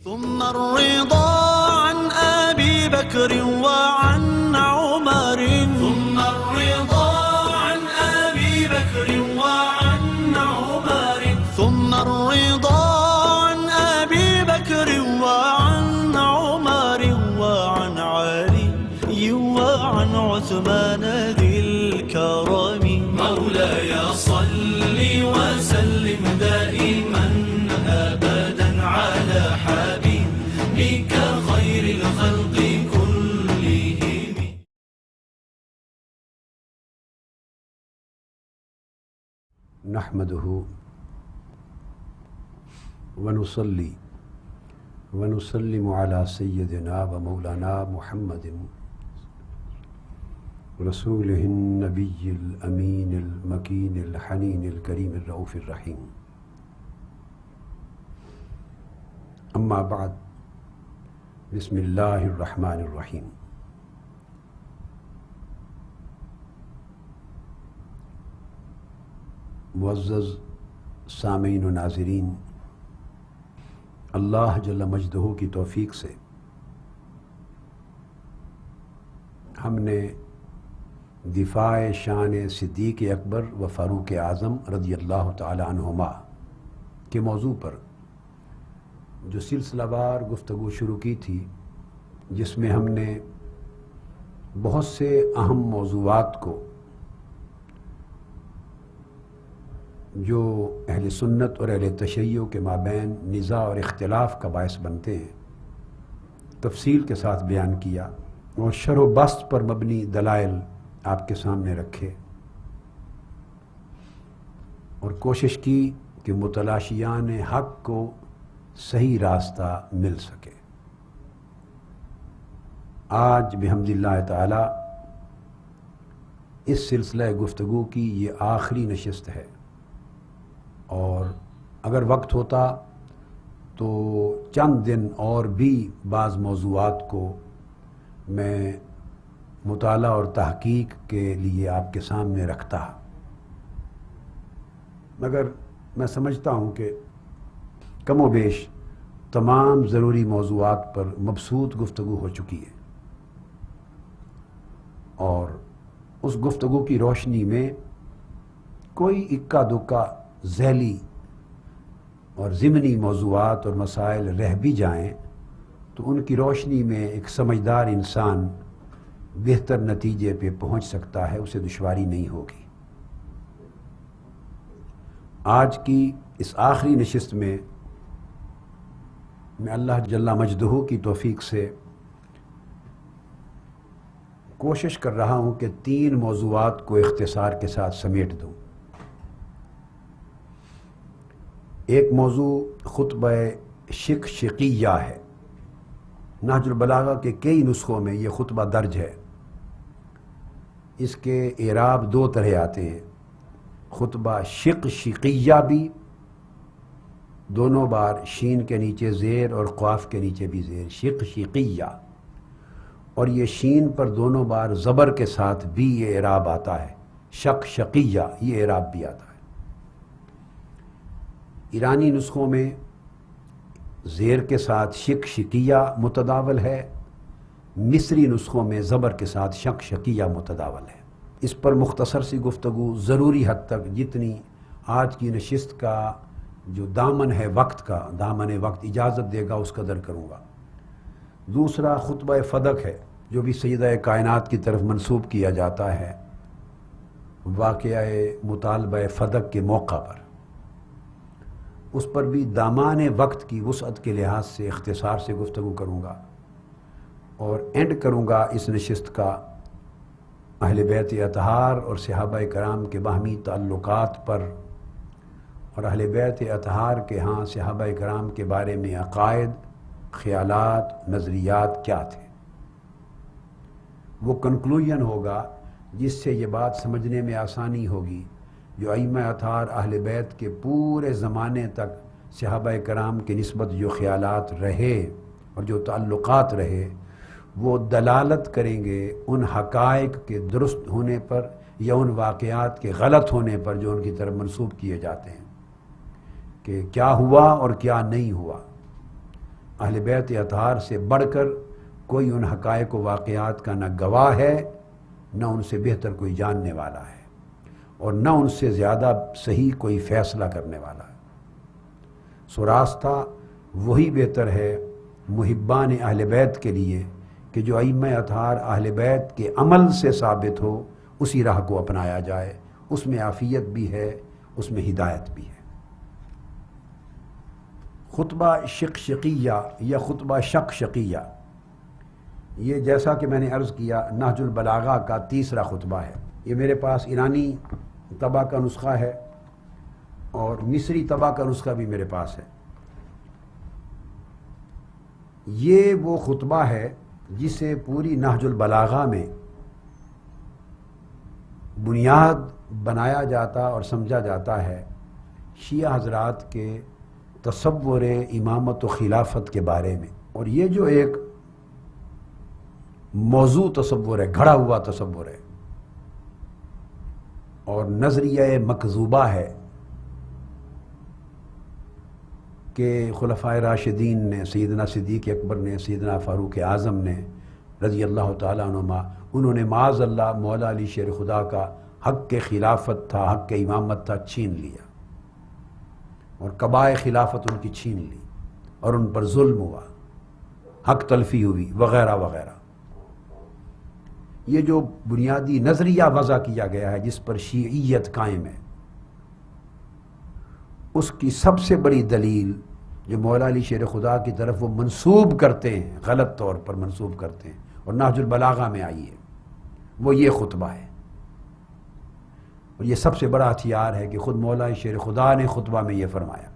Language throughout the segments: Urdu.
ثم الرضا عن أبي بكر وعن عمر ثم الرضا عن أبي بكر وعن عمر ثم الرضا عن أبي بكر وعن عمر وعن علي وعن عثمان ذي الكرم مولاي صل وسلم دائما أبدا على حبيبك خير الخلق كلهم. نحمده ونصلي ونسلم على سيدنا ومولانا محمد رسوله النبي الأمين المكين الحنين الكريم الرؤوف الرحيم. اما بعد، بسم اللہ الرحمن الرحیم. معزز سامعین و ناظرین، اللہ جل مجدہ کی توفیق سے ہم نے دفاع شان صدیق اکبر و فاروق اعظم رضی اللہ تعالی عنہما کے موضوع پر جو سلسلہ وار گفتگو شروع کی تھی، جس میں ہم نے بہت سے اہم موضوعات کو جو اہل سنت اور اہل تشیع کے مابین نزاع اور اختلاف کا باعث بنتے ہیں تفصیل کے ساتھ بیان کیا، اور شرح و بسط پر مبنی دلائل آپ کے سامنے رکھے، اور کوشش کی کہ متلاشیان حق کو صحیح راستہ مل سکے. آج بحمد اللہ تعالی اس سلسلہ گفتگو کی یہ آخری نشست ہے، اور اگر وقت ہوتا تو چند دن اور بھی بعض موضوعات کو میں مطالعہ اور تحقیق کے لیے آپ کے سامنے رکھتا، مگر میں سمجھتا ہوں کہ کم و بیش تمام ضروری موضوعات پر مبسوط گفتگو ہو چکی ہے، اور اس گفتگو کی روشنی میں کوئی اکا دکا ذیلی اور ضمنی موضوعات اور مسائل رہ بھی جائیں تو ان کی روشنی میں ایک سمجھدار انسان بہتر نتیجے پہ پہنچ سکتا ہے، اسے دشواری نہیں ہوگی. آج کی اس آخری نشست میں میں اللہ جل مجدہ کی توفیق سے کوشش کر رہا ہوں کہ 3 موضوعات کو اختصار کے ساتھ سمیٹ دوں. ایک موضوع خطبہ شق شقیہ ہے. نہج البلاغہ کے کئی نسخوں میں یہ خطبہ درج ہے. اس کے اعراب 2 طرح آتے ہیں، خطبہ شق شقیہ بھی، دونوں بار شین کے نیچے زیر اور قاف کے نیچے بھی زیر، شق شقیہ، اور یہ شین پر دونوں بار زبر کے ساتھ بھی یہ اعراب آتا ہے، شق شقیہ یہ اعراب بھی آتا ہے. ایرانی نسخوں میں زیر کے ساتھ شق شقیہ متداول ہے، مصری نسخوں میں زبر کے ساتھ شق شقیہ متداول ہے. اس پر مختصر سی گفتگو ضروری حد تک جتنی آج کی نشست کا جو دامن ہے وقت کا، دامن وقت اجازت دے گا اس قدر کروں گا. دوسرا خطبہ فدق ہے، جو بھی سیدہ کائنات کی طرف منسوب کیا جاتا ہے واقعہ مطالبہ فدق کے موقع پر. اس پر بھی دامان وقت کی وسعت کے لحاظ سے اختصار سے گفتگو کروں گا، اور اینڈ کروں گا اس نشست کا اہل بیت اطہار اور صحابہ کرام کے باہمی تعلقات پر، اور اہل بیت اطہار کے ہاں صحابہ کرام کے بارے میں عقائد، خیالات، نظریات کیا تھے. وہ کنکلوژن ہوگا جس سے یہ بات سمجھنے میں آسانی ہوگی جو ائمہ اطہار اہل بیت کے پورے زمانے تک صحابہ کرام کی نسبت جو خیالات رہے اور جو تعلقات رہے وہ دلالت کریں گے ان حقائق کے درست ہونے پر یا ان واقعات کے غلط ہونے پر جو ان کی طرف منسوب کیے جاتے ہیں کہ کیا ہوا اور کیا نہیں ہوا. اہل بیت اطہار سے بڑھ کر کوئی ان حقائق و واقعات کا نہ گواہ ہے، نہ ان سے بہتر کوئی جاننے والا ہے، اور نہ ان سے زیادہ صحیح کوئی فیصلہ کرنے والا ہے۔ سو راستہ وہی بہتر ہے محبان اہل بیت کے لیے کہ جو ائمہ اطہار اہل بیت کے عمل سے ثابت ہو، اسی راہ کو اپنایا جائے، اس میں عافیت بھی ہے، اس میں ہدایت بھی ہے۔ خطبہ شقشقیہ یا خطبہ شقشقیہ، یہ جیسا کہ میں نے عرض کیا نہج البلاغہ کا تیسرا خطبہ ہے۔ یہ میرے پاس ایرانی طبع کا نسخہ ہے اور مصری طبع کا نسخہ بھی میرے پاس ہے۔ یہ وہ خطبہ ہے جسے پوری نہج البلاغہ میں بنیاد بنایا جاتا اور سمجھا جاتا ہے شیعہ حضرات کے تصور امامت و خلافت کے بارے میں، اور یہ جو ایک موضوع تصور ہے، گھڑا ہوا تصور ہے اور نظریہ مکذوبہ ہے کہ خلفائے راشدین نے، سیدنا صدیق اکبر نے، سیدنا فاروق اعظم نے رضی اللہ تعالیٰ عنہما، انہوں نے معاذ اللہ مولا علی شیر خدا کا حق کے خلافت تھا، حق کے امامت تھا، چھین لیا، اور قبائے خلافت ان کی چھین لی اور ان پر ظلم ہوا، حق تلفی ہوئی وغیرہ وغیرہ۔ یہ جو بنیادی نظریہ وضع کیا گیا ہے جس پر شیعیت قائم ہے، اس کی سب سے بڑی دلیل جو مولا علی شیر خدا کی طرف وہ منسوب کرتے ہیں، غلط طور پر منسوب کرتے ہیں، اور نہج البلاغہ میں آئی ہے، وہ یہ خطبہ ہے۔ اور یہ سب سے بڑا ہتھیار ہے کہ خود مولا علی شیر خدا نے خطبہ میں یہ فرمایا۔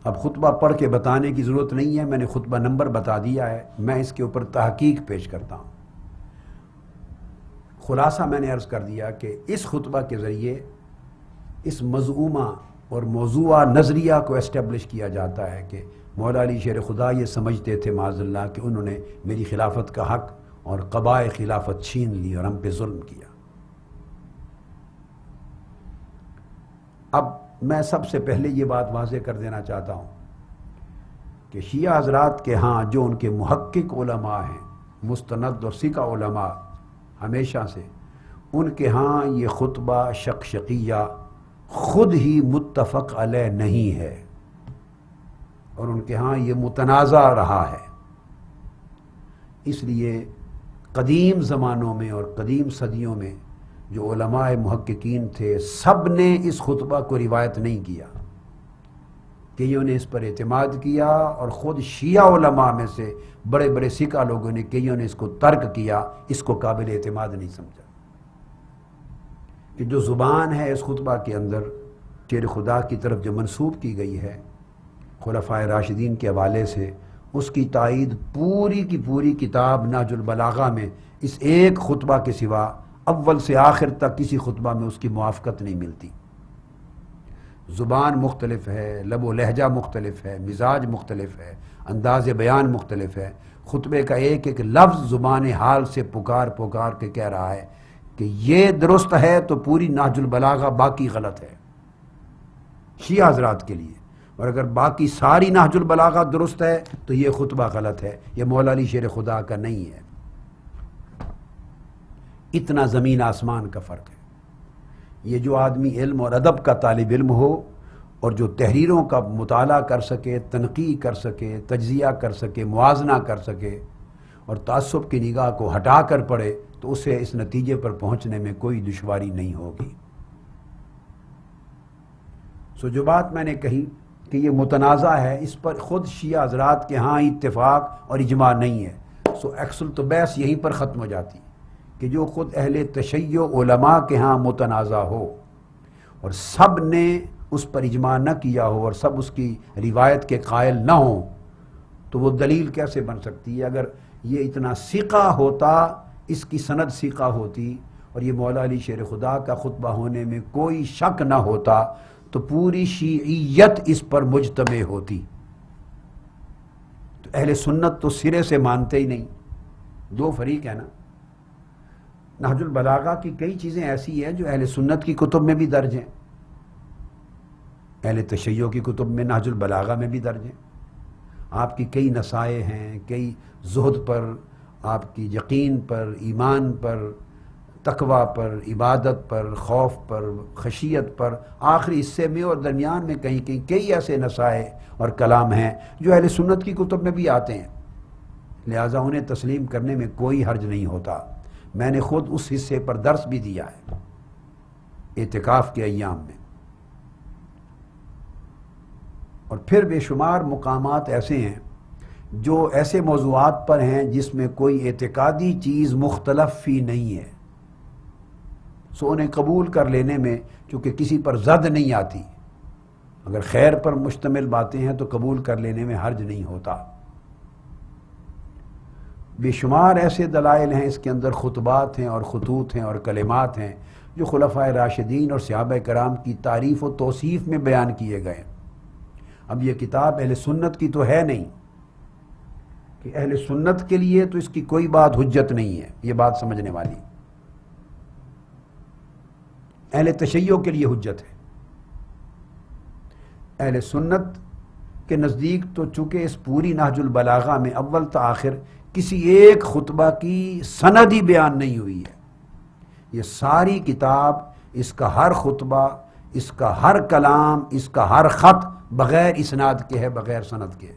اب خطبہ پڑھ کے بتانے کی ضرورت نہیں ہے، میں نے خطبہ نمبر بتا دیا ہے، میں اس کے اوپر تحقیق پیش کرتا ہوں۔ خلاصہ میں نے عرض کر دیا کہ اس خطبہ کے ذریعے اس مزعومہ اور موضوعہ نظریہ کو اسٹیبلش کیا جاتا ہے کہ مولا علی شیر خدا یہ سمجھتے تھے معاذ اللہ کہ انہوں نے میری خلافت کا حق اور قبائے خلافت چھین لی اور ہم پہ ظلم کیا۔ اب میں سب سے پہلے یہ بات واضح کر دینا چاہتا ہوں کہ شیعہ حضرات کے ہاں جو ان کے محقق علماء ہیں، مستند اور ثقہ علماء ہمیشہ سے، ان کے ہاں یہ خطبہ شقشقیہ خود ہی متفق علیہ نہیں ہے، اور ان کے ہاں یہ متنازع رہا ہے۔ اس لیے قدیم زمانوں میں اور قدیم صدیوں میں جو علماء محققین تھے، سب نے اس خطبہ کو روایت نہیں کیا، کئیوں نے اس پر اعتماد کیا، اور خود شیعہ علماء میں سے بڑے بڑے ثقہ لوگوں نے، کئیوں نے اس کو ترک کیا، اس کو قابل اعتماد نہیں سمجھا۔ کہ جو زبان ہے اس خطبہ کے اندر شیر خدا کی طرف جو منسوب کی گئی ہے خلفائے راشدین کے حوالے سے، اس کی تائید پوری کی پوری کتاب نہج البلاغہ میں اس ایک خطبہ کے سوا اول سے آخر تک کسی خطبہ میں اس کی موافقت نہیں ملتی۔ زبان مختلف ہے، لب و لہجہ مختلف ہے، مزاج مختلف ہے، انداز بیان مختلف ہے، خطبے کا ایک ایک لفظ زبان حال سے پکار پکار کے کہہ رہا ہے کہ یہ درست ہے تو پوری نہج البلاغہ باقی غلط ہے شیعہ حضرات کے لیے، اور اگر باقی ساری نہج البلاغہ درست ہے تو یہ خطبہ غلط ہے، یہ مولا علی شیر خدا کا نہیں ہے۔ اتنا زمین آسمان کا فرق ہے۔ یہ جو آدمی علم اور ادب کا طالب علم ہو اور جو تحریروں کا مطالعہ کر سکے، تنقیح کر سکے، تجزیہ کر سکے، موازنہ کر سکے اور تعصب کی نگاہ کو ہٹا کر پڑھے، تو اسے اس نتیجے پر پہنچنے میں کوئی دشواری نہیں ہوگی۔ سو جو بات میں نے کہی کہ یہ متنازع ہے، اس پر خود شیعہ حضرات کے ہاں اتفاق اور اجماع نہیں ہے، سو ایکسل تو بحث یہیں پر ختم ہو جاتی کہ جو خود اہل تشیع علماء کے ہاں متنازع ہو اور سب نے اس پر اجماع نہ کیا ہو اور سب اس کی روایت کے قائل نہ ہوں، تو وہ دلیل کیسے بن سکتی ہے؟ اگر یہ اتنا ثقہ ہوتا، اس کی سند ثقہ ہوتی اور یہ مولا علی شیر خدا کا خطبہ ہونے میں کوئی شک نہ ہوتا، تو پوری شیعیت اس پر مجتمع ہوتی۔ تو اہل سنت تو سرے سے مانتے ہی نہیں، دو فریق ہے نا۔ نہج البلاغہ کی کئی چیزیں ایسی ہیں جو اہل سنت کی کتب میں بھی درج ہیں، اہل تشیع کی کتب میں نہج البلاغہ میں بھی درج ہیں. آپ کی کئی نصائح ہیں، کئی زہد پر، آپ کی یقین پر، ایمان پر، تقوی پر، عبادت پر، خوف پر، خشیت پر، آخری حصے میں اور درمیان میں کہیں کہیں کئی ایسے نصائح اور کلام ہیں جو اہل سنت کی کتب میں بھی آتے ہیں. لہٰذا انہیں تسلیم کرنے میں کوئی حرج نہیں ہوتا. میں نے خود اس حصے پر درس بھی دیا ہے اعتکاف کے ایام میں. اور پھر بے شمار مقامات ایسے ہیں جو ایسے موضوعات پر ہیں جس میں کوئی اعتقادی چیز مختلف فی نہیں ہے، سو انہیں قبول کر لینے میں چونکہ کسی پر زد نہیں آتی، اگر خیر پر مشتمل باتیں ہیں تو قبول کر لینے میں حرج نہیں ہوتا. بے شمار ایسے دلائل ہیں، اس کے اندر خطبات ہیں اور خطوط ہیں اور کلمات ہیں جو خلفائے راشدین اور صحابہ کرام کی تعریف و توصیف میں بیان کیے گئے. اب یہ کتاب اہل سنت کی تو ہے نہیں کہ اہل سنت کے لیے تو اس کی کوئی بات حجت نہیں ہے، یہ بات سمجھنے والی. اہل تشیع کے لیے حجت ہے. اہل سنت کے نزدیک تو چونکہ اس پوری نہج البلاغہ میں اول تا آخر کسی ایک خطبہ کی سند ہی بیان نہیں ہوئی ہے. یہ ساری کتاب، اس کا ہر خطبہ، اس کا ہر کلام، اس کا ہر خط بغیر اسناد کے ہے، بغیر سند کے.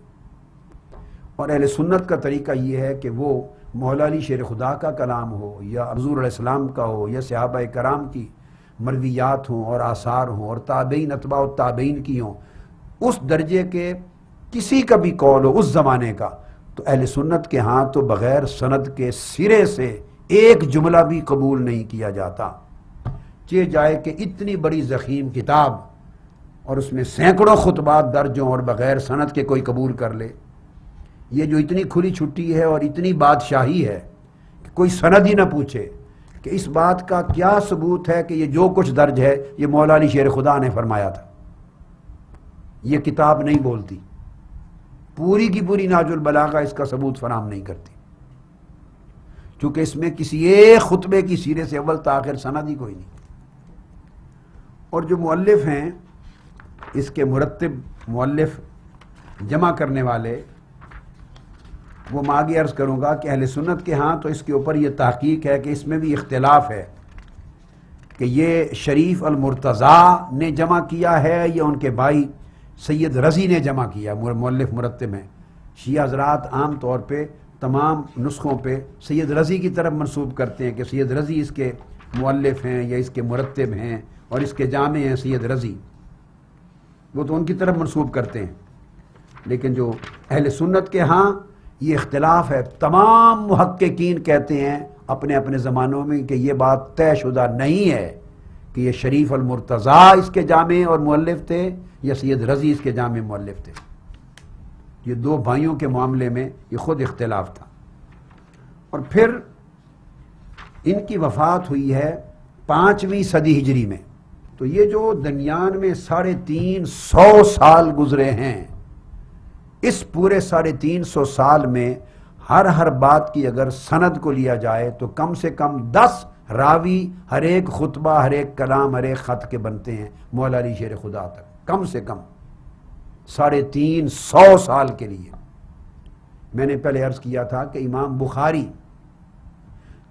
اور اہل سنت کا طریقہ یہ ہے کہ وہ مولا علی شیر خدا کا کلام ہو یا حضور علیہ السلام کا ہو یا صحابہ کرام کی مرویات ہوں اور آثار ہوں اور تابعین اتباع التابعین کی ہوں، اس درجے کے کسی کا بھی قول ہو اس زمانے کا، تو اہل سنت کے ہاں تو بغیر سند کے سرے سے ایک جملہ بھی قبول نہیں کیا جاتا. چہ جائے کہ اتنی بڑی ضخیم کتاب اور اس میں سینکڑوں خطبات درج ہوں اور بغیر سند کے کوئی قبول کر لے. یہ جو اتنی کھلی چھٹی ہے اور اتنی بادشاہی ہے کہ کوئی سند ہی نہ پوچھے کہ اس بات کا کیا ثبوت ہے کہ یہ جو کچھ درج ہے یہ مولا علی شیر خدا نے فرمایا تھا. یہ کتاب نہیں بولتی، پوری کی پوری نہج البلاغہ اس کا ثبوت فراہم نہیں کرتی، چونکہ اس میں کسی ایک خطبے کی سیرے سے اول تاخر سند ہی کوئی نہیں. اور جو مؤلف ہیں، اس کے مرتب مؤلف جمع کرنے والے، وہ میں آگے عرض کروں گا کہ اہل سنت کے ہاں تو اس کے اوپر یہ تحقیق ہے کہ اس میں بھی اختلاف ہے کہ یہ شریف المرتضیٰ نے جمع کیا ہے یا ان کے بھائی سید رضی نے جمع کیا. مؤلف مرتب ہیں. شیعہ حضرات عام طور پہ تمام نسخوں پہ سید رضی کی طرف منسوب کرتے ہیں کہ سید رضی اس کے مؤلف ہیں یا اس کے مرتب ہیں اور اس کے جامع ہیں سید رضی، وہ تو ان کی طرف منسوب کرتے ہیں. لیکن جو اہل سنت کے ہاں یہ اختلاف ہے. تمام محققین کہتے ہیں اپنے اپنے زمانوں میں کہ یہ بات طے شدہ نہیں ہے کہ یہ شریف المرتضیٰ اس کے جامع اور مؤلف تھے یا سید رضی اس کے جامع مؤلف تھے. یہ دو بھائیوں کے معاملے میں یہ خود اختلاف تھا. اور پھر ان کی وفات ہوئی ہے 5ویں صدی ہجری میں. تو یہ جو درمیان میں 350 سال گزرے ہیں، اس پورے 350 سال میں ہر بات کی اگر سند کو لیا جائے تو کم سے کم 10 راوی ہر ایک خطبہ، ہر ایک کلام، ہر ایک خط کے بنتے ہیں مولا علی شیر خدا تک، کم سے کم 350 سال کے لیے. میں نے پہلے عرض کیا تھا کہ امام بخاری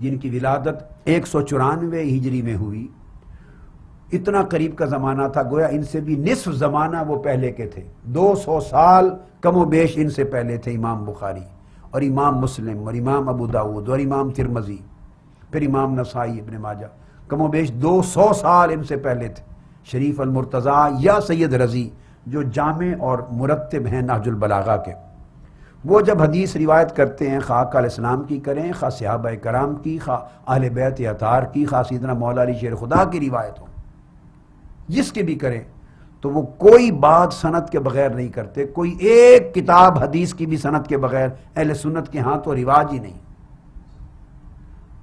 جن کی ولادت 194 ہجری میں ہوئی، اتنا قریب کا زمانہ تھا، گویا ان سے بھی نصف زمانہ وہ پہلے کے تھے. 200 سال کم و بیش ان سے پہلے تھے امام بخاری اور امام مسلم اور امام ابو داؤد اور امام ترمذی، پھر امام نسائی ابن ماجہ، کم و بیش 200 سال ان سے پہلے تھے. شریف المرتضیٰ یا سید رضی جو جامع اور مرتب ہیں نہج البلاغہ کے، وہ جب حدیث روایت کرتے ہیں، خواہ آقا علیہ السلام کی کریں، خواہ صحابہ کرام کی، خواہ اہل بیت اطہار کی، خواہ سیدنا مولا علی شیر خدا کی روایت ہو، جس کے بھی کریں، تو وہ کوئی بات سند کے بغیر نہیں کرتے. کوئی ایک کتاب حدیث کی بھی سند کے بغیر اہل سنت کے ہاں تو رواج ہی نہیں.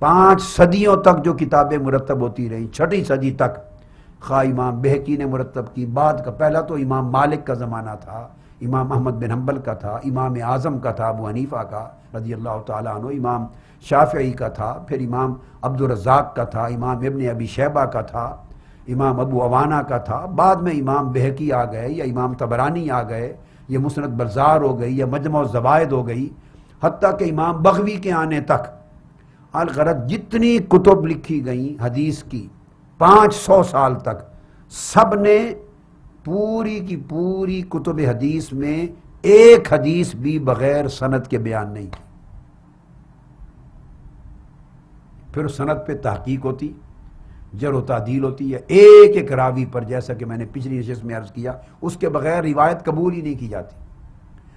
5 صدیوں تک جو کتابیں مرتب ہوتی رہیں، 6ٹھی صدی تک، خواہ امام بہقی نے مرتب کی، بعد کا پہلا تو امام مالک کا زمانہ تھا، امام احمد بن حنبل کا تھا، امام اعظم کا تھا ابو حنیفہ کا رضی اللہ تعالیٰ عنہ، امام شافعی کا تھا، پھر امام عبدالرزاق کا تھا، امام ابن ابی شیبہ کا تھا، امام ابو عوانہ کا تھا، بعد میں امام بہقی آ گئے یا امام طبرانی آ گئے، یہ مسند بزار ہو گئی یا مجمع الزوائد ہو گئی، حتیٰ کہ امام بغوی کے آنے تک الغرض جتنی کتب لکھی گئیں حدیث کی 500 سال تک، سب نے پوری کی پوری کتب حدیث میں ایک حدیث بھی بغیر سند کے بیان نہیں کی۔ پھر سند پہ تحقیق ہوتی، جرح و تعدیل ہوتی ہے، ایک ایک راوی پر، جیسا کہ میں نے پچھلی نشست میں عرض کیا، اس کے بغیر روایت قبول ہی نہیں کی جاتی۔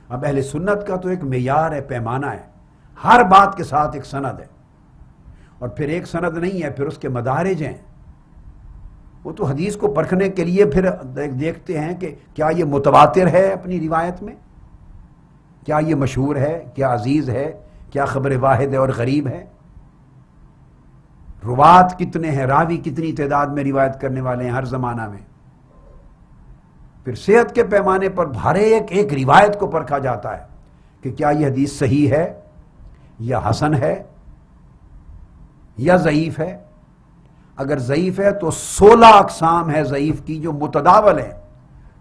اب اہل سنت کا تو ایک معیار ہے، پیمانہ ہے، ہر بات کے ساتھ ایک سند ہے، اور پھر ایک سند نہیں ہے، پھر اس کے مدارج ہیں۔ وہ تو حدیث کو پرکھنے کے لیے پھر دیکھتے ہیں کہ کیا یہ متواتر ہے اپنی روایت میں، کیا یہ مشہور ہے، کیا عزیز ہے، کیا خبر واحد ہے اور غریب ہے، روات کتنے ہیں، راوی کتنی تعداد میں روایت کرنے والے ہیں ہر زمانہ میں۔ پھر صحت کے پیمانے پر ہر ایک روایت کو پرکھا جاتا ہے کہ کیا یہ حدیث صحیح ہے یا حسن ہے یا ضعیف ہے۔ اگر ضعیف ہے تو 16 اقسام ہے ضعیف کی جو متداول ہیں،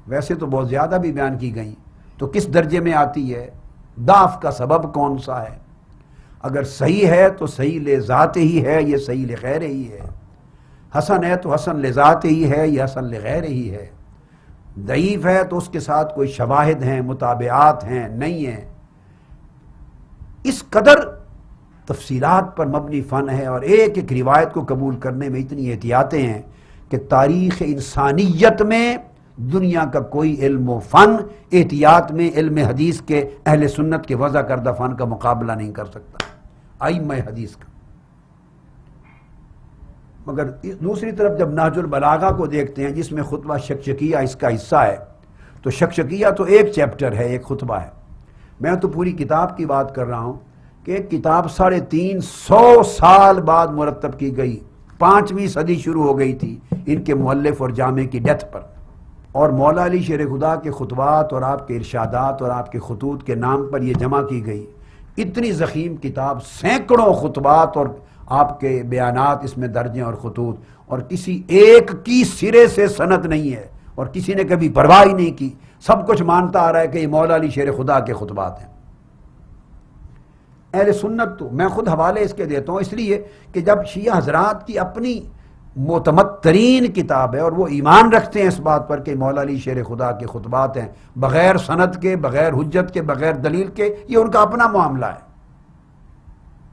ویسے تو بہت زیادہ بھی بیان کی گئیں، تو کس درجے میں آتی ہے، ضعف کا سبب کون سا ہے۔ اگر صحیح ہے تو صحیح لذات ہی ہے، یہ صحیح لغیر ہی ہے، حسن ہے تو حسن لذات ہی ہے، یہ حسن لغیر ہی ہے، ضعیف ہے تو اس کے ساتھ کوئی شواہد ہیں، متابعات ہیں، نہیں ہیں۔ اس قدر تفصیلات پر مبنی فن ہے، اور ایک ایک روایت کو قبول کرنے میں اتنی احتیاطیں ہیں کہ تاریخ انسانیت میں دنیا کا کوئی علم و فن احتیاط میں علم حدیث کے اہل سنت کے وضع کردہ فن کا مقابلہ نہیں کر سکتا، ائمہ حدیث کا۔ مگر دوسری طرف جب نہج البلاغہ کو دیکھتے ہیں جس میں خطبہ شکشکیہ اس کا حصہ ہے، تو شکشکیہ تو ایک چیپٹر ہے، ایک خطبہ ہے۔ میں تو پوری کتاب کی بات کر رہا ہوں کہ ایک کتاب 350 سال بعد مرتب کی گئی، 5ویں صدی شروع ہو گئی تھی ان کے مؤلف اور جامع کی ڈیتھ پر، اور مولا علی شیر خدا کے خطبات اور آپ کے ارشادات اور آپ کے خطوط کے نام پر یہ جمع کی گئی۔ اتنی ضخیم کتاب، سینکڑوں خطبات اور آپ کے بیانات اس میں درج ہیں اور خطوط، اور کسی ایک کی سرے سے سند نہیں ہے، اور کسی نے کبھی پرواہ ہی نہیں کی، سب کچھ مانتا آ رہا ہے کہ یہ مولا علی شیر خدا کے خطبات ہیں۔ اہل سنت تو میں خود حوالے اس کے دیتا ہوں، اس لیے کہ جب شیعہ حضرات کی اپنی معتمد ترین کتاب ہے اور وہ ایمان رکھتے ہیں اس بات پر کہ مولا علی شیر خدا کے خطبات ہیں، بغیر سند کے، بغیر حجت کے، بغیر دلیل کے، یہ ان کا اپنا معاملہ ہے،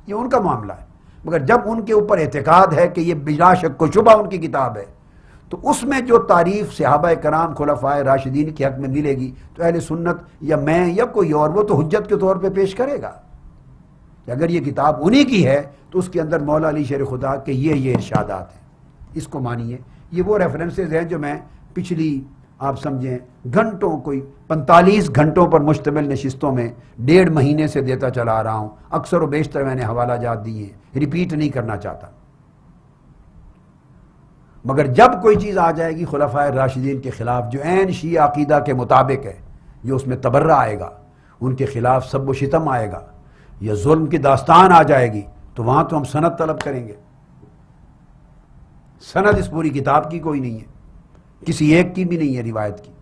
یہ ان کا معاملہ ہے۔ مگر جب ان کے اوپر اعتقاد ہے کہ یہ بلا شک و شبہ ان کی کتاب ہے، تو اس میں جو تعریف صحابہ کرام خلفائے راشدین کے حق میں ملے گی تو اہل سنت یا میں یا کوئی اور وہ تو حجت کے طور پہ پیش کرے گا کہ اگر یہ کتاب انہی کی ہے تو اس کے اندر مولا علی شیر خدا کے یہ ارشادات ہیں، اس کو مانیے۔ یہ وہ ریفرنسز ہیں جو میں پچھلی آپ سمجھیں گھنٹوں، کوئی 45 گھنٹوں پر مشتمل نشستوں میں 1.5 مہینے سے دیتا چلا آ رہا ہوں، اکثر و بیشتر میں نے حوالہ جات دیے ہیں، ریپیٹ نہیں کرنا چاہتا۔ مگر جب کوئی چیز آ جائے گی خلفائے راشدین کے خلاف جو عین شیعہ عقیدہ کے مطابق ہے، جو اس میں تبرہ آئے گا، ان کے خلاف سب و شتم آئے گا یا ظلم کی داستان آ جائے گی، تو وہاں تو ہم سند طلب کریں گے۔ سند اس پوری کتاب کی کوئی نہیں ہے، کسی ایک کی بھی نہیں ہے روایت کی،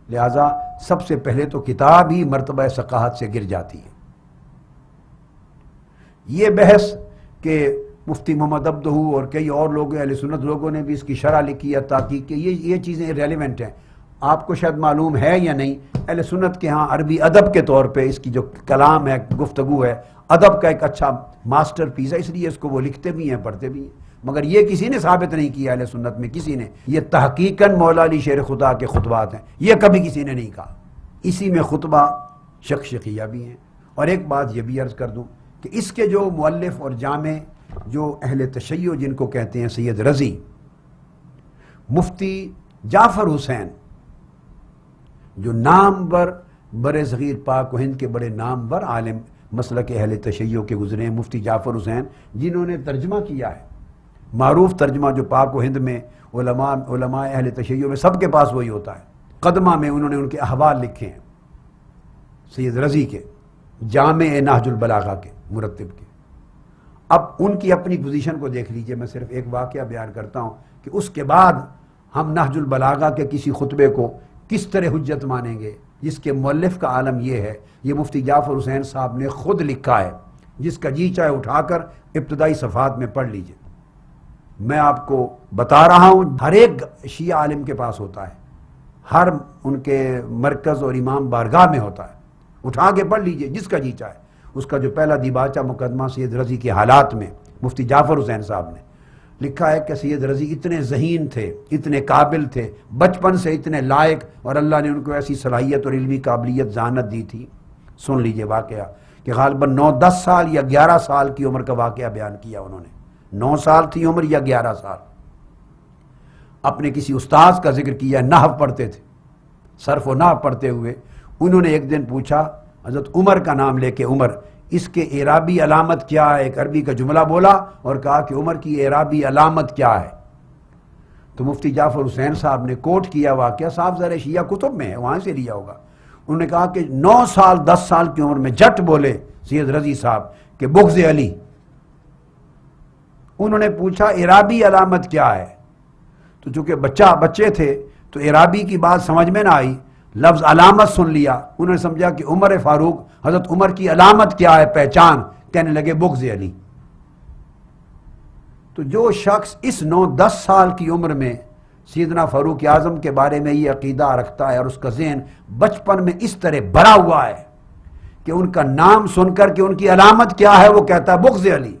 لہذا سب سے پہلے تو کتاب ہی مرتبہ ثقاہت سے گر جاتی ہے۔ یہ بحث کہ مفتی محمد عبدہ اور کئی اور لوگ اہل سنت لوگوں نے بھی اس کی شرح لکھی ہے، تحقیق کی، یہ چیزیں ریلیونٹ ہیں۔ آپ کو شاید معلوم ہے یا نہیں، اہل سنت کے ہاں عربی ادب کے طور پہ اس کی جو کلام ہے، گفتگو ہے، ادب کا ایک اچھا ماسٹر پیس ہے، اس لیے اس کو وہ لکھتے بھی ہیں، پڑھتے بھی ہیں۔ مگر یہ کسی نے ثابت نہیں کیا اہل سنت میں، کسی نے، یہ تحقیقاً مولا علی شیر خدا کے خطبات ہیں، یہ کبھی کسی نے نہیں کہا۔ اسی میں خطبہ شکشکیہ بھی ہیں۔ اور ایک بات یہ بھی عرض کر دوں کہ اس کے جو مؤلف اور جامع جو اہل تشیع جن کو کہتے ہیں سید رضی، مفتی جعفر حسین، جو نامور بر صغیر پاک و ہند کے بڑے نامور عالم مسلک اہل تشیع کے گزرے ہیں، مفتی جعفر حسین، جنہوں نے ترجمہ کیا ہے، معروف ترجمہ جو پاک و ہند میں علماء اہل تشیع میں سب کے پاس وہی ہوتا ہے، قدمہ میں انہوں نے ان کے احوال لکھے ہیں سید رضی کے، جامع نہج البلاغہ کے مرتب کے۔ اب ان کی اپنی پوزیشن کو دیکھ لیجئے، میں صرف ایک واقعہ بیان کرتا ہوں کہ اس کے بعد ہم نہج البلاغہ کے کسی خطبے کو کس طرح حجت مانیں گے، جس کے مؤلف کا عالم یہ ہے، یہ مفتی جعفر حسین صاحب نے خود لکھا ہے، جس کا جی چاہے اٹھا کر ابتدائی صفحات میں پڑھ لیجئے۔ میں آپ کو بتا رہا ہوں، ہر ایک شیعہ عالم کے پاس ہوتا ہے، ہر ان کے مرکز اور امام بارگاہ میں ہوتا ہے، اٹھا کے پڑھ لیجئے جس کا جی چاہے۔ اس کا جو پہلا دیباچہ مقدمہ سید رضی کے حالات میں مفتی جعفر حسین صاحب نے لکھا ہے کہ سید رضی اتنے ذہین تھے، اتنے قابل تھے، بچپن سے اتنے لائق، اور اللہ نے ان کو ایسی صلاحیت اور علمی قابلیت ذہانت دی تھی۔ سن لیجئے واقعہ کہ غالباً 9-10 سال یا 11 سال کی عمر کا واقعہ بیان کیا انہوں نے، 9 سال تھی عمر یا 11 سال۔ اپنے کسی استاذ کا ذکر کیا، نحو پڑھتے تھے، صرف و نحو پڑھتے ہوئے انہوں نے ایک دن پوچھا، حضرت عمر کا نام لے کے، عمر اس کے اعرابی علامت کیا ہے؟ ایک عربی کا جملہ بولا اور کہا کہ عمر کی اعرابی علامت کیا ہے؟ تو مفتی جعفر حسین صاحب نے کوٹ کیا واقعہ، صاحب ذرا شیعہ کتب میں ہے، وہاں سے لیا ہوگا۔ انہوں نے کہا کہ 9 سال 10 سال کی عمر میں جٹ بولے سید رضی صاحب کہ بغض علی۔ انہوں نے پوچھا اعرابی علامت کیا ہے؟ تو چونکہ بچے تھے تو اعرابی کی بات سمجھ میں نہ آئی، لفظ علامت سن لیا، انہوں نے سمجھا کہ عمر فاروق، حضرت عمر کی علامت کیا ہے، پہچان؟ کہنے لگے بغض علی۔ تو جو شخص اس 9-10 سال کی عمر میں سیدنا فاروق اعظم کے بارے میں یہ عقیدہ رکھتا ہے اور اس کا ذہن بچپن میں اس طرح بھرا ہوا ہے کہ ان کا نام سن کر کہ ان کی علامت کیا ہے وہ کہتا ہے بغض علی،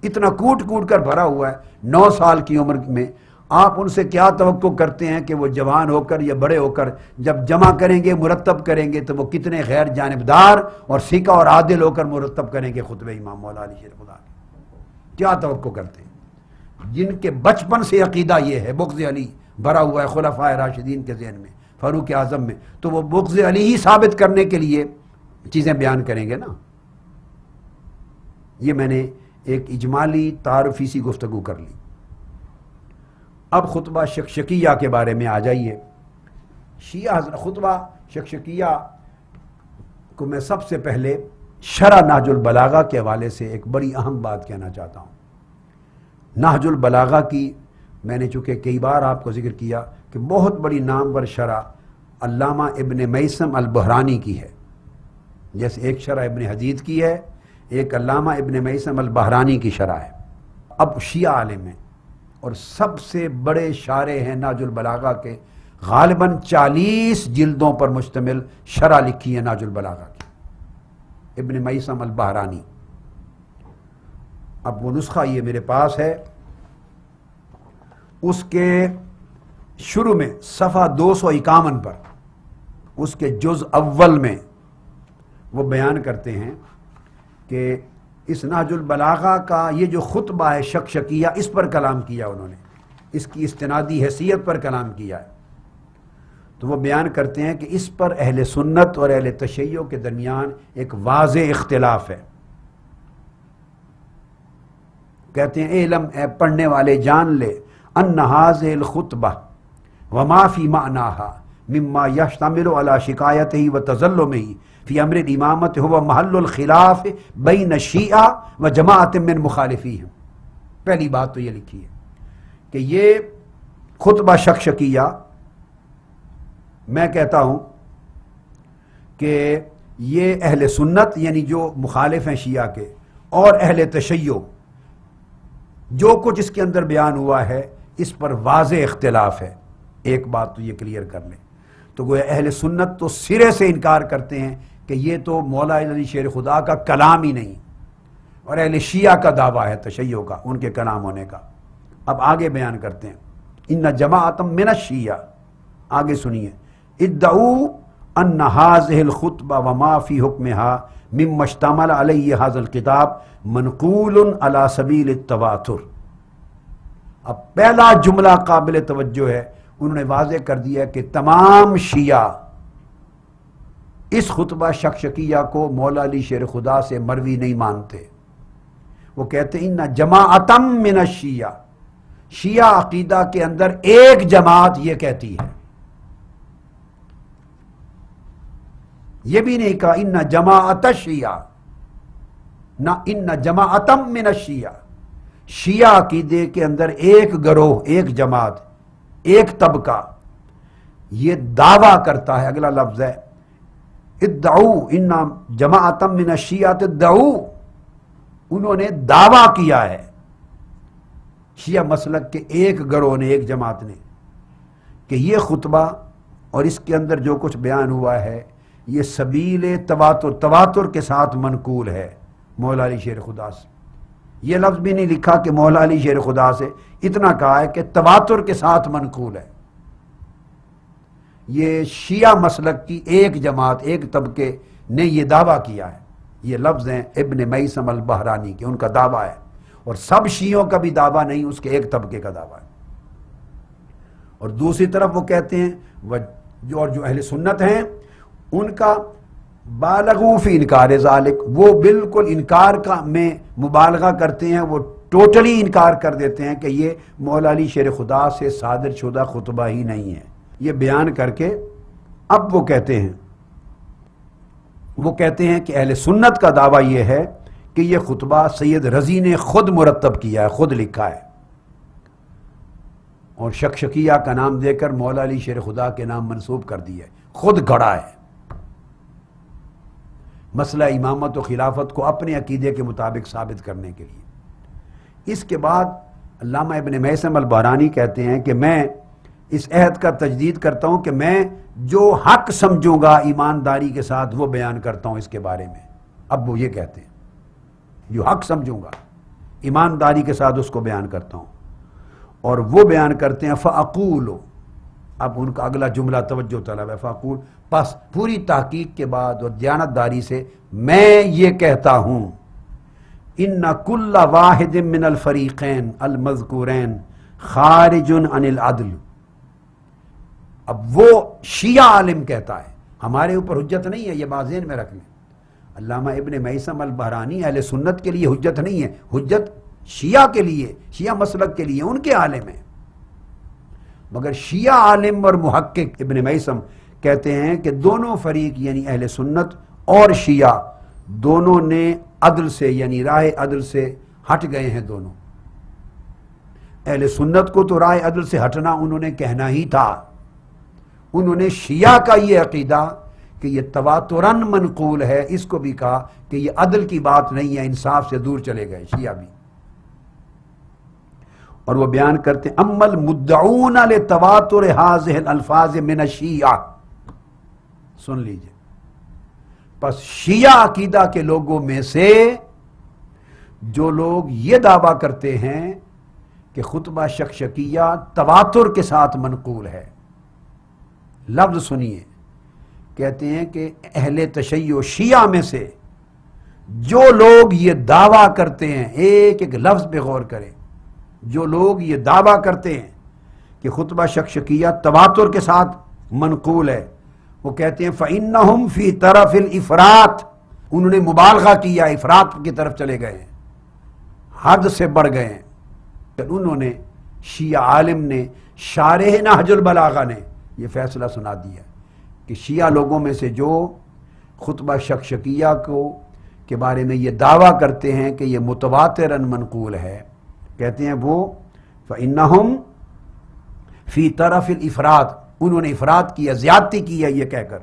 اتنا کوٹ کر بھرا ہوا ہے 9 سال کی عمر میں، آپ ان سے کیا توقع کرتے ہیں کہ وہ جوان ہو کر یا بڑے ہو کر جب جمع کریں گے، مرتب کریں گے، تو وہ کتنے غیر جانبدار اور سکہ اور عادل ہو کر مرتب کریں گے خطبہ امام مولا علی شیر خدا کے؟ کیا توقع کرتے ہیں جن کے بچپن سے عقیدہ یہ ہے بغض علی بھرا ہوا ہے خلفائے راشدین کے ذہن میں، فاروق اعظم میں، تو وہ بغض علی ہی ثابت کرنے کے لیے چیزیں بیان کریں گے نا۔ یہ میں نے ایک اجمالی تعارفی سی گفتگو کر لی۔ اب خطبہ شکشکیہ کے بارے میں آ جائیے۔ شیعہ حضرت خطبہ شکشکیہ کو میں سب سے پہلے شرح نہج البلاغہ کے حوالے سے ایک بڑی اہم بات کہنا چاہتا ہوں۔ نہج البلاغہ کی میں نے چونکہ کئی بار آپ کو ذکر کیا کہ بہت بڑی نامور شرح علامہ ابن میثم البحرانی کی ہے، جیسے ایک شرح ابن حدید کی ہے، ایک علامہ ابن میثم البحرانی کی شرح ہے۔ اب شیعہ عالم ہیں اور سب سے بڑے شارح ہیں نہج البلاغہ کے، غالباً 40 جلدوں پر مشتمل شرح لکھی ہے نہج البلاغہ کی، ابن میثم البحرانی۔ اب وہ نسخہ یہ میرے پاس ہے، اس کے شروع میں صفحہ 251 پر اس کے جز اول میں وہ بیان کرتے ہیں کہ اس نہج البلاغہ کا یہ جو خطبہ ہے شکشکیہ، اس پر کلام کیا انہوں نے، اس کی استنادی حیثیت پر کلام کیا ہے۔ تو وہ بیان کرتے ہیں کہ اس پر اہل سنت اور اہل تشیع کے درمیان ایک واضح اختلاف ہے۔ کہتے ہیں اعلم، اے پڑھنے والے جان لے، ان ھذہ الخطبہ وما فی معناها مما یشتمل علی شکایتہ وتظلمہ فی امر الامامۃ هو محل الخلاف بین الشیعہ و جماعت من مخالفیہم۔ پہلی بات تو یہ لکھی ہے کہ یہ خطبہ شکشکیہ، میں کہتا ہوں کہ یہ اہل سنت یعنی جو مخالف ہیں شیعہ کے اور اہل تشیع، جو کچھ اس کے اندر بیان ہوا ہے اس پر واضح اختلاف ہے۔ ایک بات تو یہ کلیئر کر لیں، تو گویا اہل سنت تو سرے سے انکار کرتے ہیں کہ یہ تو مولا علی شیر خدا کا کلام ہی نہیں، اور اہل شیعہ کا دعویٰ ہے تشیع کا، ان کے کلام ہونے کا۔ اب آگے بیان کرتے ہیں، ان جماعت من الشیعہ، آگے سنیے، ادعوا ان ھذہ الخطبہ وما فی حکمھا مما اشتمل علیہ ھذا الکتاب منقول علی سبیل التواتر۔ اب پہلا جملہ قابل توجہ ہے، انہوں نے واضح کر دیا کہ تمام شیعہ اس خطبہ شکشکیہ کو مولا علی شیر خدا سے مروی نہیں مانتے۔ وہ کہتے ہیں ان جماعتم من الشیعہ، شیعہ عقیدہ کے اندر ایک جماعت یہ کہتی ہے، یہ بھی نہیں کہا ان جماعت الشیعہ، نہ ان جماعتم من الشیعہ، شیعہ عقیدے کے اندر ایک گروہ، ایک جماعت، ایک طبقہ یہ دعویٰ کرتا ہے، اگلا لفظ ہے ادعو ان جماعت من الشیعۃ ادعو، انہوں نے دعویٰ کیا ہے شیعہ مسلک کے ایک گروہ نے، ایک جماعت نے، کہ یہ خطبہ اور اس کے اندر جو کچھ بیان ہوا ہے یہ سبیل تواتر کے ساتھ منقول ہے مولا علی شیر خدا سے۔ یہ لفظ بھی نہیں لکھا کہ مولا علی شیر خدا سے، اتنا کہا ہے کہ تواتر کے ساتھ منقول ہے۔ یہ شیعہ مسلک کی ایک جماعت، ایک طبقے نے یہ دعویٰ کیا ہے۔ یہ لفظ ہیں ابن میثم البحرانی کے، ان کا دعویٰ ہے، اور سب شیعوں کا بھی دعویٰ نہیں، اس کے ایک طبقے کا دعویٰ ہے۔ اور دوسری طرف وہ کہتے ہیں جو اہل سنت ہیں ان کا بالغوا فی انکار ذالک، وہ بالکل انکار کا میں مبالغہ کرتے ہیں، وہ ٹوٹلی انکار کر دیتے ہیں کہ یہ مولا علی شیر خدا سے صادر شدہ خطبہ ہی نہیں ہے۔ یہ بیان کر کے اب وہ کہتے ہیں کہ اہل سنت کا دعویٰ یہ ہے کہ یہ خطبہ سید رضی نے خود مرتب کیا ہے، خود لکھا ہے، اور شکشکیہ کا نام دے کر مولا علی شیر خدا کے نام منسوب کر دیا ہے، خود گھڑا ہے، مسئلہ امامت و خلافت کو اپنے عقیدے کے مطابق ثابت کرنے کے لیے۔ اس کے بعد علامہ ابن میثم البحرانی کہتے ہیں کہ میں اس عہد کا تجدید کرتا ہوں کہ میں جو حق سمجھوں گا ایمانداری کے ساتھ وہ بیان کرتا ہوں اس کے بارے میں۔ اب وہ یہ کہتے ہیں جو حق سمجھوں گا ایمانداری کے ساتھ اس کو بیان کرتا ہوں، اور وہ بیان کرتے ہیں فَأَقُولُ، اب ان کا اگلا جملہ توجہ طلب ہے، فَأَقُولُ، پس پوری تحقیق کے بعد اور دیانتداری سے میں یہ کہتا ہوں إِنَّ كُلَّ وَاحِدٍ مِّنَ الْفَرِيقَيْنِ الْمَذْكُورَيْنِ خَارِجٌ عَنِ الْعَدْلِ۔ اب وہ شیعہ عالم کہتا ہے، ہمارے اوپر حجت نہیں ہے، یہ بات ذہن میں رکھ لیں۔ علامہ ابن میثم البحرانی اہل سنت کے لیے حجت نہیں ہے، حجت شیعہ کے لیے، شیعہ مسلک کے لیے، ان کے عالم ہیں۔ مگر شیعہ عالم اور محقق ابن میثم کہتے ہیں کہ دونوں فریق یعنی اہل سنت اور شیعہ دونوں نے عدل سے یعنی راہ عدل سے ہٹ گئے ہیں۔ دونوں اہل سنت کو تو راہ عدل سے ہٹنا انہوں نے کہنا ہی تھا، انہوں نے شیعہ کا یہ عقیدہ کہ یہ تواتراً منقول ہے اس کو بھی کہا کہ یہ عدل کی بات نہیں ہے، انصاف سے دور چلے گئے شیعہ بھی۔ اور وہ بیان کرتے ہیں اما المدعون لتواتر هذه الالفاظ من الشیعہ، سن لیجئے، پس شیعہ عقیدہ کے لوگوں میں سے جو لوگ یہ دعویٰ کرتے ہیں کہ خطبہ شکشکیہ تواتر کے ساتھ منقول ہے، لفظ سنیے، کہتے ہیں کہ اہل تشیع شیعہ میں سے جو لوگ یہ دعویٰ کرتے ہیں، ایک ایک لفظ پہ غور کریں، جو لوگ یہ دعویٰ کرتے ہیں کہ خطبہ شکشکیہ تواتر کے ساتھ منقول ہے، وہ کہتے ہیں فَإِنَّهُمْ فِي طَرَفِ الْإِفْرَاطِ، انہوں نے مبالغہ کیا، افراط کی طرف چلے گئے ہیں، حد سے بڑھ گئے ہیں۔ انہوں نے شیعہ عالم نے، شارح نہج البلاغہ نے یہ فیصلہ سنا دیا کہ شیعہ لوگوں میں سے جو خطبہ شکشکیہ کے بارے میں یہ دعویٰ کرتے ہیں کہ یہ متواتراً منقول ہے، کہتے ہیں وہ فَإِنَّهُمْ فِي طَرَفِ الْإِفْرَاطِ، انہوں نے افراد کیا، زیادتی کی ہے یہ کہہ کر۔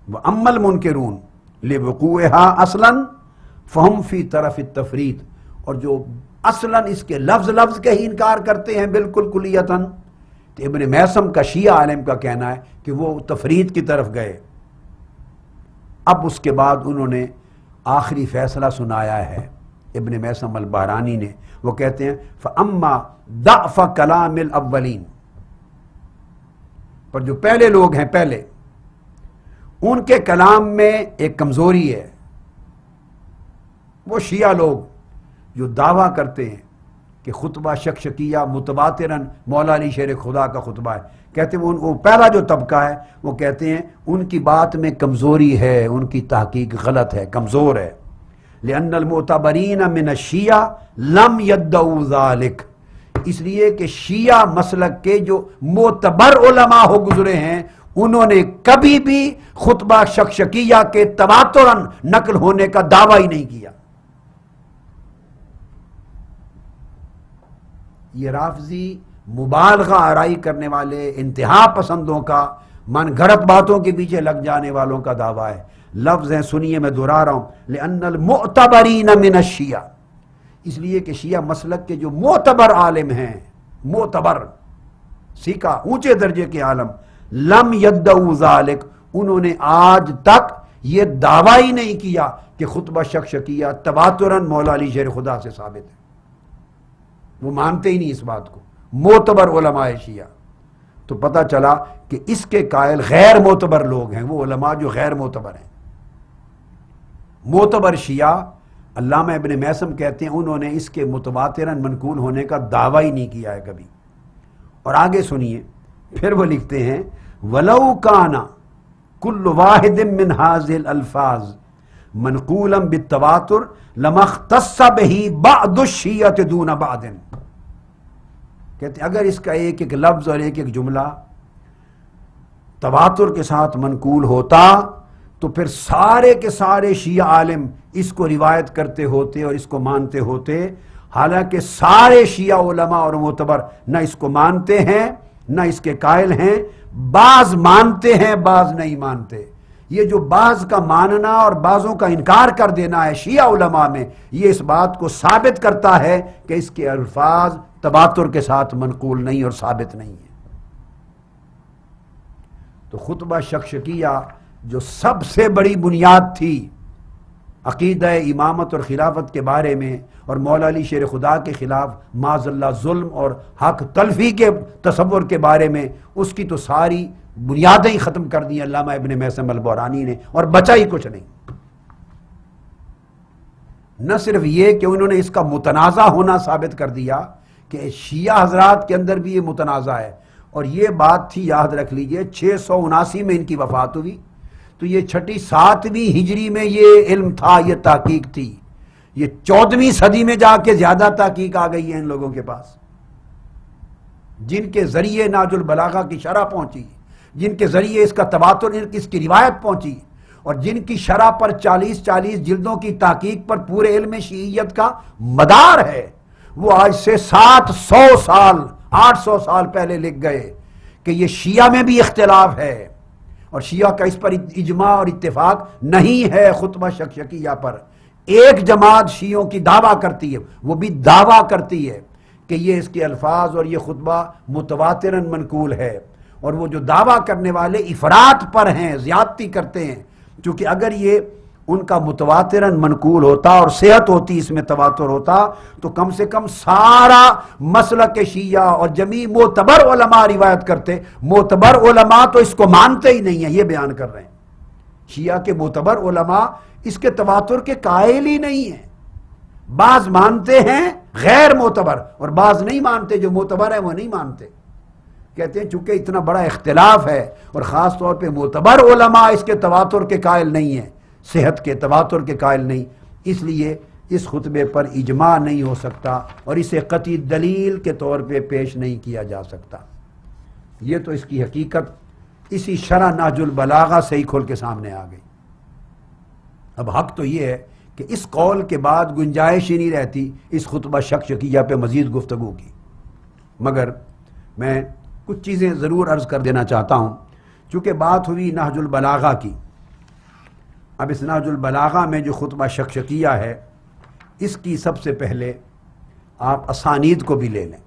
وَأَمَّا الْمُنْكِرُونَ لِوُقُوعِهَا أَصْلًا فَهُمْ فِي طَرَفِ التَّفْرِيطِ، اور جو اصلاً اس کے لفظ کے ہی انکار کرتے ہیں بالکل کلیتاً، تو ابن میثم کا شیعہ عالم کا کہنا ہے کہ وہ تفرید کی طرف گئے۔ اب اس کے بعد انہوں نے آخری فیصلہ سنایا ہے ابن میثم البحرانی نے، وہ کہتے ہیں فَأَمَّا ضَعْفَ كَلَامِ الْأَوَّلِينَ، پر جو پہلے لوگ ہیں، پہلے ان کے کلام میں ایک کمزوری ہے، وہ شیعہ لوگ جو دعویٰ کرتے ہیں کہ خطبہ شکشکیہ متواتراً مولا علی شیر خدا کا خطبہ ہے، کہتے ہیں وہ پہلا جو طبقہ ہے وہ کہتے ہیں ان کی بات میں کمزوری ہے، ان کی تحقیق غلط ہے، کمزور ہے۔ لأن المعتبرین من الشیعہ لم يدعوا ذلك، اس لیے کہ شیعہ مسلک کے جو معتبر علماء ہو گزرے ہیں انہوں نے کبھی بھی خطبہ شکشکیہ کے تواتراً نقل ہونے کا دعویٰ ہی نہیں کیا۔ یہ رافضی مبالغہ آرائی کرنے والے انتہا پسندوں کا من گھڑت باتوں کے پیچھے لگ جانے والوں کا دعویٰ ہے. لفظ ہیں سنیے میں دہرا رہا ہوں. لأن المعتبرین من الشیعہ، اس لیے کہ شیعہ مسلک کے جو معتبر عالم ہیں، معتبر سیکھا اونچے درجے کے عالم، لم یدعوا ذالک، انہوں نے آج تک یہ دعویٰ ہی نہیں کیا کہ خطبہ شکشکیہ تواتراً مولا علی شیر خدا سے ثابت ہے. وہ مانتے ہی نہیں اس بات کو، معتبر علماء شیعہ. تو پتہ چلا کہ اس کے قائل غیر معتبر لوگ ہیں، وہ علماء جو غیر معتبر ہیں. معتبر شیعہ علامہ ابن میثم کہتے ہیں انہوں نے اس کے متواتراً منقول ہونے کا دعویٰ ہی نہیں کیا ہے کبھی. اور آگے سنیے پھر وہ لکھتے ہیں وَلَوْ كَانَ كُلُّ وَاحِدٍ مِّنْ هَذِهِ الْأَلْفَاظِ مَنْقُولًا بِالتَّوَاتُرِ لَمَا اخْتَصَّ بِهِ بَعْضُ الشِّيَّةِ دُونَ بَعْضٍ. کہتے ہیں اگر اس کا ایک ایک لفظ اور ایک ایک جملہ تواتر کے ساتھ منقول ہوتا تو پھر سارے کے سارے شیعہ عالم اس کو روایت کرتے ہوتے اور اس کو مانتے ہوتے، حالانکہ سارے شیعہ علماء اور معتبر نہ اس کو مانتے ہیں نہ اس کے قائل ہیں. بعض مانتے ہیں بعض نہیں مانتے. یہ جو بعض کا ماننا اور بعضوں کا انکار کر دینا ہے شیعہ علماء میں، یہ اس بات کو ثابت کرتا ہے کہ اس کے الفاظ تواتر کے ساتھ منقول نہیں اور ثابت نہیں ہے. تو خطبہ شکشکیہ جو سب سے بڑی بنیاد تھی عقیدہ امامت اور خلافت کے بارے میں اور مولا علی شیر خدا کے خلاف معاذ اللہ ظلم اور حق تلفی کے تصور کے بارے میں، اس کی تو ساری بنیادیں ہی ختم کر دی علامہ ابن میثم البحرانی نے، اور بچا ہی کچھ نہیں. نہ صرف یہ کہ انہوں نے اس کا متنازع ہونا ثابت کر دیا کہ شیعہ حضرات کے اندر بھی یہ متنازع ہے. اور یہ بات تھی، یاد رکھ لیجئے، 679 میں ان کی وفات ہوئی، تو یہ 7ویں ہجری میں یہ علم تھا، یہ تحقیق تھی. یہ 14ویں صدی میں جا کے زیادہ تحقیق آ گئی ہے ان لوگوں کے پاس، جن کے ذریعے ناج البلاغہ کی شرح پہنچی، جن کے ذریعے اس کا تواتر، اس کی روایت پہنچی، اور جن کی شرح پر 40 جلدوں کی تحقیق پر پورے علم شیعیت کا مدار ہے. وہ آج سے 700 سال 800 سال پہلے لکھ گئے کہ یہ شیعہ میں بھی اختلاف ہے، اور شیعہ کا اس پر اجماع اور اتفاق نہیں ہے. خطبہ شکشکیہ پر ایک جماعت شیعوں کی دعویٰ کرتی ہے، وہ بھی دعویٰ کرتی ہے کہ یہ اس کے الفاظ اور یہ خطبہ متواتراً منقول ہے. اور وہ جو دعویٰ کرنے والے افراط پر ہیں، زیادتی کرتے ہیں، چونکہ اگر یہ ان کا متواتراً منقول ہوتا اور صحت ہوتی اس میں تواتر ہوتا تو کم سے کم سارا مسلک شیعہ اور جمیع معتبر علماء روایت کرتے. معتبر علماء تو اس کو مانتے ہی نہیں ہیں، یہ بیان کر رہے ہیں. شیعہ کے معتبر علماء اس کے تواتر کے قائل ہی نہیں ہیں. بعض مانتے ہیں غیر معتبر اور بعض نہیں مانتے، جو معتبر ہیں وہ نہیں مانتے. کہتے ہیں چونکہ اتنا بڑا اختلاف ہے اور خاص طور پہ معتبر علماء اس کے تواتر کے قائل نہیں ہیں، صحت کے تواتر کے قائل نہیں، اس لیے اس خطبے پر اجماع نہیں ہو سکتا اور اسے قطعی دلیل کے طور پہ پیش نہیں کیا جا سکتا. یہ تو اس کی حقیقت اسی شرح نہج البلاغہ سے ہی کھل کے سامنے آ گئی. اب حق تو یہ ہے کہ اس قول کے بعد گنجائش ہی نہیں رہتی اس خطبہ شکشکیہ پہ مزید گفتگو کی. مگر میں کچھ چیزیں ضرور عرض کر دینا چاہتا ہوں، چونکہ بات ہوئی نہج البلاغہ کی. اب اس نہج البلاغہ میں جو خطبہ شکشکیہ ہے، اس کی سب سے پہلے آپ اسانید کو بھی لے لیں.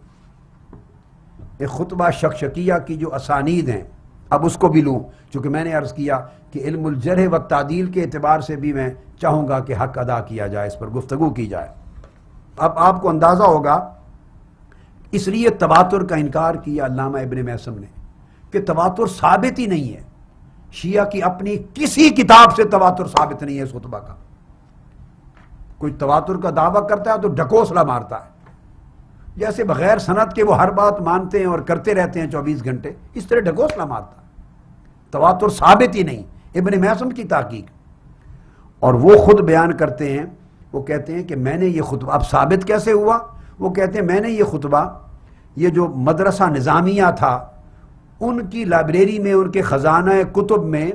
ایک خطبہ شکشکیہ کی جو اسانید ہیں، اب اس کو بھی لوں، چونکہ میں نے عرض کیا کہ علم الجرح و تعدیل کے اعتبار سے بھی میں چاہوں گا کہ حق ادا کیا جائے، اس پر گفتگو کی جائے. اب آپ کو اندازہ ہوگا اس لیے تواتر کا انکار کیا علامہ ابن میثم نے کہ تواتر ثابت ہی نہیں ہے. شیعہ کی اپنی کسی کتاب سے تواتر ثابت نہیں ہے اس خطبہ کا. کوئی تواتر کا دعویٰ کرتا ہے تو ڈھکوسلا مارتا ہے، جیسے بغیر سند کے وہ ہر بات مانتے ہیں اور کرتے رہتے ہیں 24 گھنٹے، اس طرح ڈھکوسلا مارتا ہے. تواتر ثابت ہی نہیں. ابن میثم کی تحقیق، اور وہ خود بیان کرتے ہیں، وہ کہتے ہیں کہ میں نے یہ خطبہ، اب ثابت کیسے ہوا؟ وہ کہتے ہیں میں نے یہ خطبہ، یہ جو مدرسہ نظامیہ تھا ان کی لائبریری میں، ان کے خزانہ کتب میں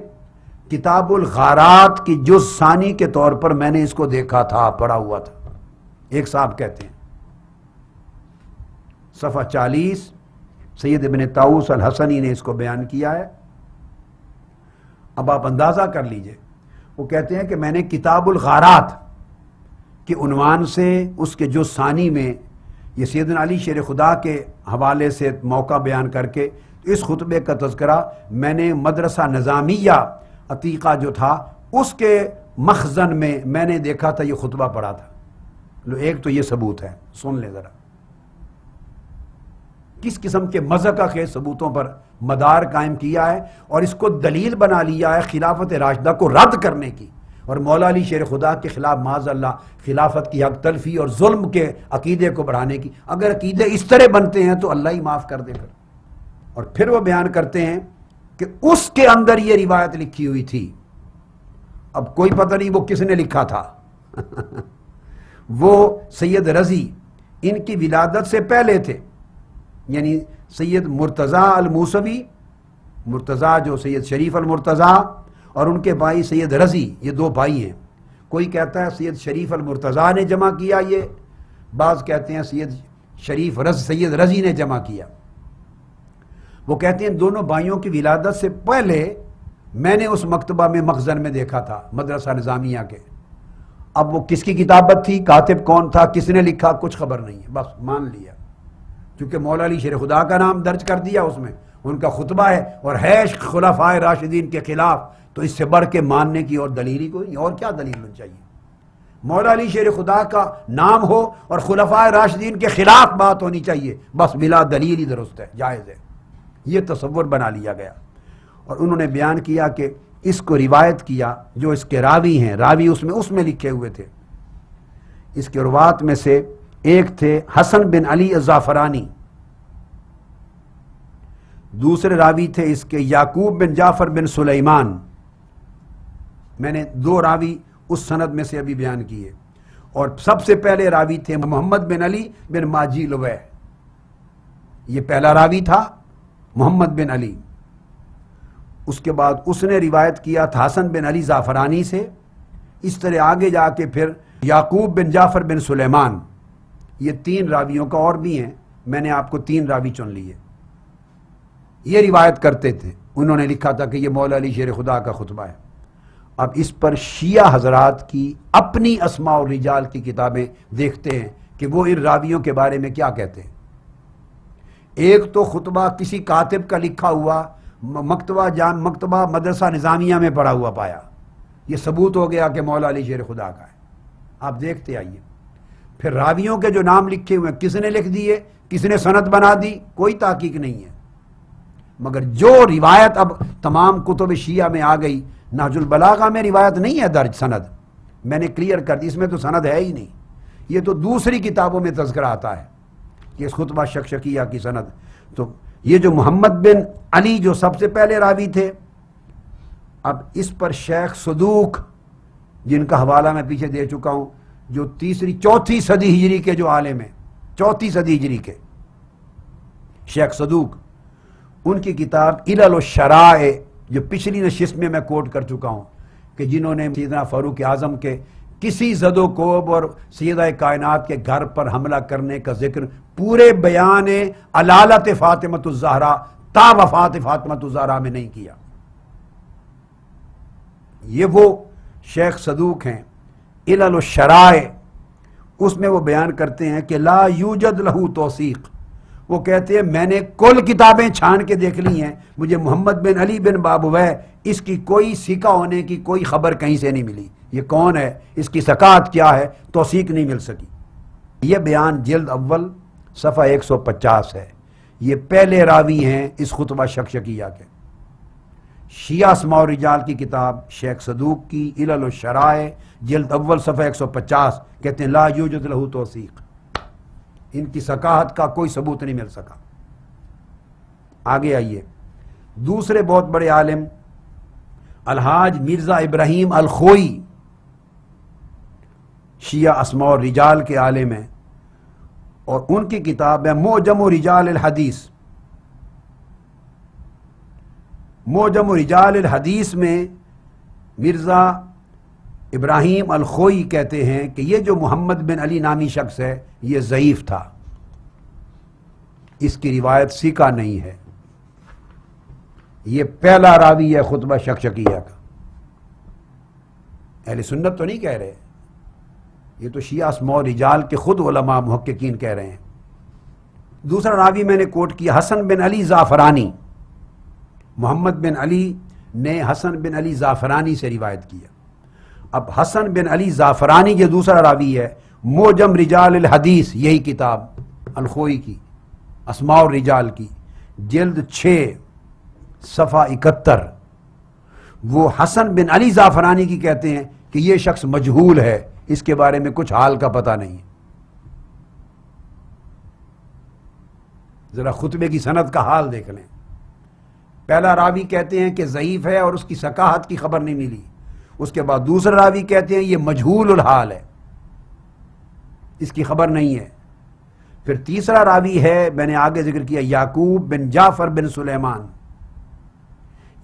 کتاب الغارات کی جز ثانی کے طور پر میں نے اس کو دیکھا تھا، پڑھا ہوا تھا. ایک صاحب کہتے ہیں صفحہ 40 سید ابن طاؤس الحسنی نے اس کو بیان کیا ہے۔ اب آپ اندازہ کر لیجئے، وہ کہتے ہیں کہ میں نے کتاب الغارات کے عنوان سے اس کے جو ثانی میں یہ سیدنا علی شیر خدا کے حوالے سے موقع بیان کر کے اس خطبے کا تذکرہ میں نے مدرسہ نظامیہ عتیقہ جو تھا اس کے مخزن میں نے دیکھا تھا، یہ خطبہ پڑھا تھا۔ لو ایک تو یہ ثبوت ہے، سن لیں ذرا کس قسم کے مذہقہ خیز ثبوتوں پر مدار قائم کیا ہے، اور اس کو دلیل بنا لیا ہے خلافت راشدہ کو رد کرنے کی، اور مولا علی شیر خدا کے خلاف معاذ اللہ خلافت کی حق تلفی اور ظلم کے عقیدے کو بڑھانے کی۔ اگر عقیدے اس طرح بنتے ہیں تو اللہ ہی معاف کر دے پھر۔ اور پھر وہ بیان کرتے ہیں کہ اس کے اندر یہ روایت لکھی ہوئی تھی، اب کوئی پتہ نہیں وہ کس نے لکھا تھا وہ سید رضی ان کی ولادت سے پہلے تھے، یعنی سید مرتضیٰ الموسوی، مرتضیٰ جو سید شریف المرتضیٰ، اور ان کے بھائی سید رضی، یہ دو بھائی ہیں۔ کوئی کہتا ہے سید شریف المرتضیٰ نے جمع کیا یہ، بعض کہتے ہیں سید رضی نے جمع کیا۔ وہ کہتے ہیں دونوں بھائیوں کی ولادت سے پہلے میں نے اس مکتبہ میں مخزن میں دیکھا تھا مدرسہ نظامیہ کے۔ اب وہ کس کی کتابت تھی، کاتب کون تھا، کس نے لکھا، کچھ خبر نہیں ہے، بس مان لیا کیونکہ مولا علی شیر خدا کا نام درج کر دیا اس میں، ان کا خطبہ ہے اور ہے خلفائے راشدین کے خلاف، تو اس سے بڑھ کے ماننے کی اور دلیل ہی کوئی نہیں، اور کیا دلیل ہونی چاہیے؟ مولا علی شیر خدا کا نام ہو اور خلفائے راشدین کے خلاف بات ہونی چاہیے، بس بلا دلیل ہی درست ہے، جائز ہے۔ یہ تصور بنا لیا گیا، اور انہوں نے بیان کیا کہ اس کو روایت کیا جو اس کے راوی ہیں، راوی اس میں لکھے ہوئے تھے، اس کے روات میں سے ایک تھے حسن بن علی الزعفرانی، دوسرے راوی تھے اس کے یعقوب بن جعفر بن سلیمان۔ میں نے دو راوی اس سند میں سے ابھی بیان کیے، اور سب سے پہلے راوی تھے محمد بن علی بن ماجی لویح، یہ پہلا راوی تھا محمد بن علی۔ اس کے بعد اس نے روایت کیا تھا حسن بن علی زعفرانی سے، اس طرح آگے جا کے پھر یعقوب بن جعفر بن سلیمان، یہ تین راویوں کا اور بھی ہیں، میں نے آپ کو تین راوی چن لیے، یہ روایت کرتے تھے، انہوں نے لکھا تھا کہ یہ مولا علی شیر خدا کا خطبہ ہے۔ اب اس پر شیعہ حضرات کی اپنی اسماء اور رجال کی کتابیں دیکھتے ہیں کہ وہ ان راویوں کے بارے میں کیا کہتے ہیں۔ ایک تو خطبہ کسی کاتب کا لکھا ہوا مکتبہ مدرسہ نظامیہ میں پڑھا ہوا پایا، یہ ثبوت ہو گیا کہ مولا علی شیر خدا کا ہے۔ آپ دیکھتے آئیے پھر راویوں کے جو نام لکھے ہوئے کس نے لکھ دیے، کس نے سند بنا دی، کوئی تحقیق نہیں ہے، مگر جو روایت اب تمام کتب شیعہ میں آ گئی، نہج البلاغہ میں روایت نہیں ہے درج سند، میں نے کلیئر کر دی، اس میں تو سند ہے ہی نہیں، یہ تو دوسری کتابوں میں تذکرہ آتا ہے کہ اس خطبہ شکشکیہ کی سند۔ تو یہ جو محمد بن علی جو سب سے پہلے راوی تھے، اب اس پر شیخ صدوق جن کا حوالہ میں پیچھے دے چکا ہوں، جو چوتھی صدی ہجری کے جو عالم ہیں، چوتھی صدی ہجری کے شیخ صدوق، ان کی کتاب علل الشرائع جو پچھلی نشست میں کوٹ کر چکا ہوں کہ جنہوں نے سیدنا فاروق اعظم کے کسی زد و کوب اور سیدہ کائنات کے گھر پر حملہ کرنے کا ذکر پورے بیان علالت فاطمۃ الزہرا تا وفات فاطمۃ الزہرا میں نہیں کیا۔ یہ وہ شیخ صدوق ہیں، علل الشرائع، اس میں وہ بیان کرتے ہیں کہ لا یوجد لہو توثیق، وہ کہتے ہیں میں نے کل کتابیں چھان کے دیکھ لی ہیں، مجھے محمد بن علی بن بابویح اس کی کوئی سکہ ہونے کی کوئی خبر کہیں سے نہیں ملی، یہ کون ہے، اس کی ثقافت کیا ہے، توثیق نہیں مل سکی۔ یہ بیان جلد اول صفحہ 150 ہے، یہ پہلے راوی ہیں اس خطبہ شکشکیہ کے۔ شیعہ اسماء و رجال کی کتاب شیخ صدوق کی علل الشرائع جلد اول صفحہ 150 کہتے ہیں لا یوجد لہو توثیق، ان کی ثقافت کا کوئی ثبوت نہیں مل سکا۔ آگے آئیے، دوسرے بہت بڑے عالم الحاج مرزا ابراہیم الخوئی، شیعہ اسماء و رجال کے عالم ہیں، اور ان کی کتاب ہے معجم رجال الحدیث۔ معجم رجال الحدیث میں مرزا ابراہیم الخوئی کہتے ہیں کہ یہ جو محمد بن علی نامی شخص ہے یہ ضعیف تھا، اس کی روایت سیکا نہیں ہے، یہ پہلا راوی ہے خطبہ شکشکیہ کا۔ اہل سنت تو نہیں کہہ رہے، یہ تو شیعہ اسماء رجال کے خود علماء محققین کہہ رہے ہیں۔ دوسرا راوی میں نے کوٹ کیا حسن بن علی زعفرانی، محمد بن علی نے حسن بن علی زعفرانی سے روایت کیا۔ اب حسن بن علی زعفرانی جو دوسرا راوی ہے، معجم رجال الحدیث، یہی کتاب الخوئی کی اسماء الرجال کی، جلد 6 صفحہ 71، وہ حسن بن علی زعفرانی کی کہتے ہیں کہ یہ شخص مجہول ہے، اس کے بارے میں کچھ حال کا پتہ نہیں ہے۔ ذرا خطبے کی سند کا حال دیکھ لیں، پہلا راوی کہتے ہیں کہ ضعیف ہے اور اس کی ثقاہت کی خبر نہیں ملی، اس کے بعد دوسرا راوی کہتے ہیں یہ مجہول الحال ہے، اس کی خبر نہیں ہے۔ پھر تیسرا راوی ہے، میں نے آگے ذکر کیا، یعقوب بن جعفر بن سلیمان،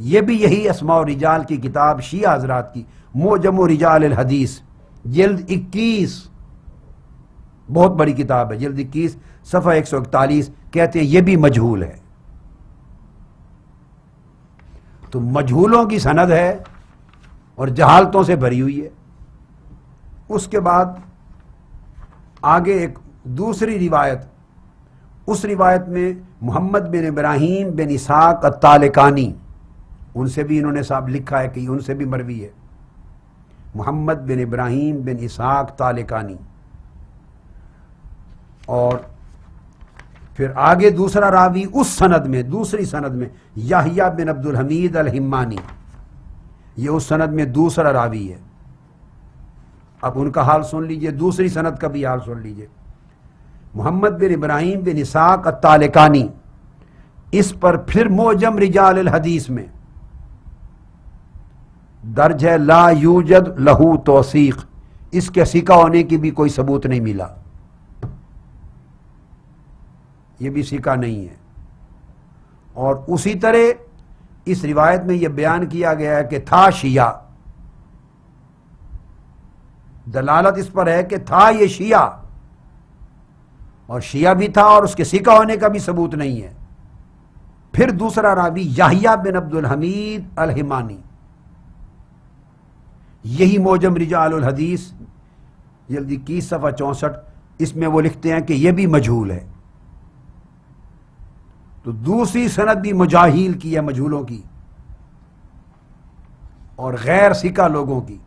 یہ بھی یہی اسماء الرجال کی کتاب شیعہ حضرات کی معجم رجال الحدیث، جلد 21، بہت بڑی کتاب ہے، جلد 21 صفحہ 141، کہتے ہیں یہ بھی مجہول ہے۔ تو مجہولوں کی سند ہے اور جہالتوں سے بھری ہوئی ہے۔ اس کے بعد آگے ایک دوسری روایت، اس روایت میں محمد بن ابراہیم بن اسحاق الطالقانی، ان سے بھی انہوں نے صاحب لکھا ہے کہ ان سے بھی مروی ہے، محمد بن ابراہیم بن اسحاق طالقانی۔ اور پھر آگے دوسرا راوی اس سند میں، دوسری سند میں، یحییٰ بن عبد الحمید الحمانی، یہ اس سند میں دوسرا راوی ہے۔ اب ان کا حال سن لیجئے، دوسری سند کا بھی حال سن لیجئے۔ محمد بن ابراہیم بن اسحاق الطالقانی، اس پر پھر معجم رجال الحدیث میں درج ہے لا یوجد لہو توثیق، اس کے ثقہ ہونے کی بھی کوئی ثبوت نہیں ملا، یہ بھی ثقہ نہیں ہے۔ اور اسی طرح اس روایت میں یہ بیان کیا گیا ہے کہ تھا شیعہ، دلالت اس پر ہے کہ تھا یہ شیعہ، اور شیعہ بھی تھا اور اس کے ثقہ ہونے کا بھی ثبوت نہیں ہے۔ پھر دوسرا راوی یحییٰ بن عبد الحمید الحمانی، یہی معجم رجال الحدیث جلد 21 صفحہ 64، اس میں وہ لکھتے ہیں کہ یہ بھی مجہول ہے۔ تو دوسری سند بھی مجاہیل کی ہے، مجہولوں کی اور غیر ثقہ لوگوں کی۔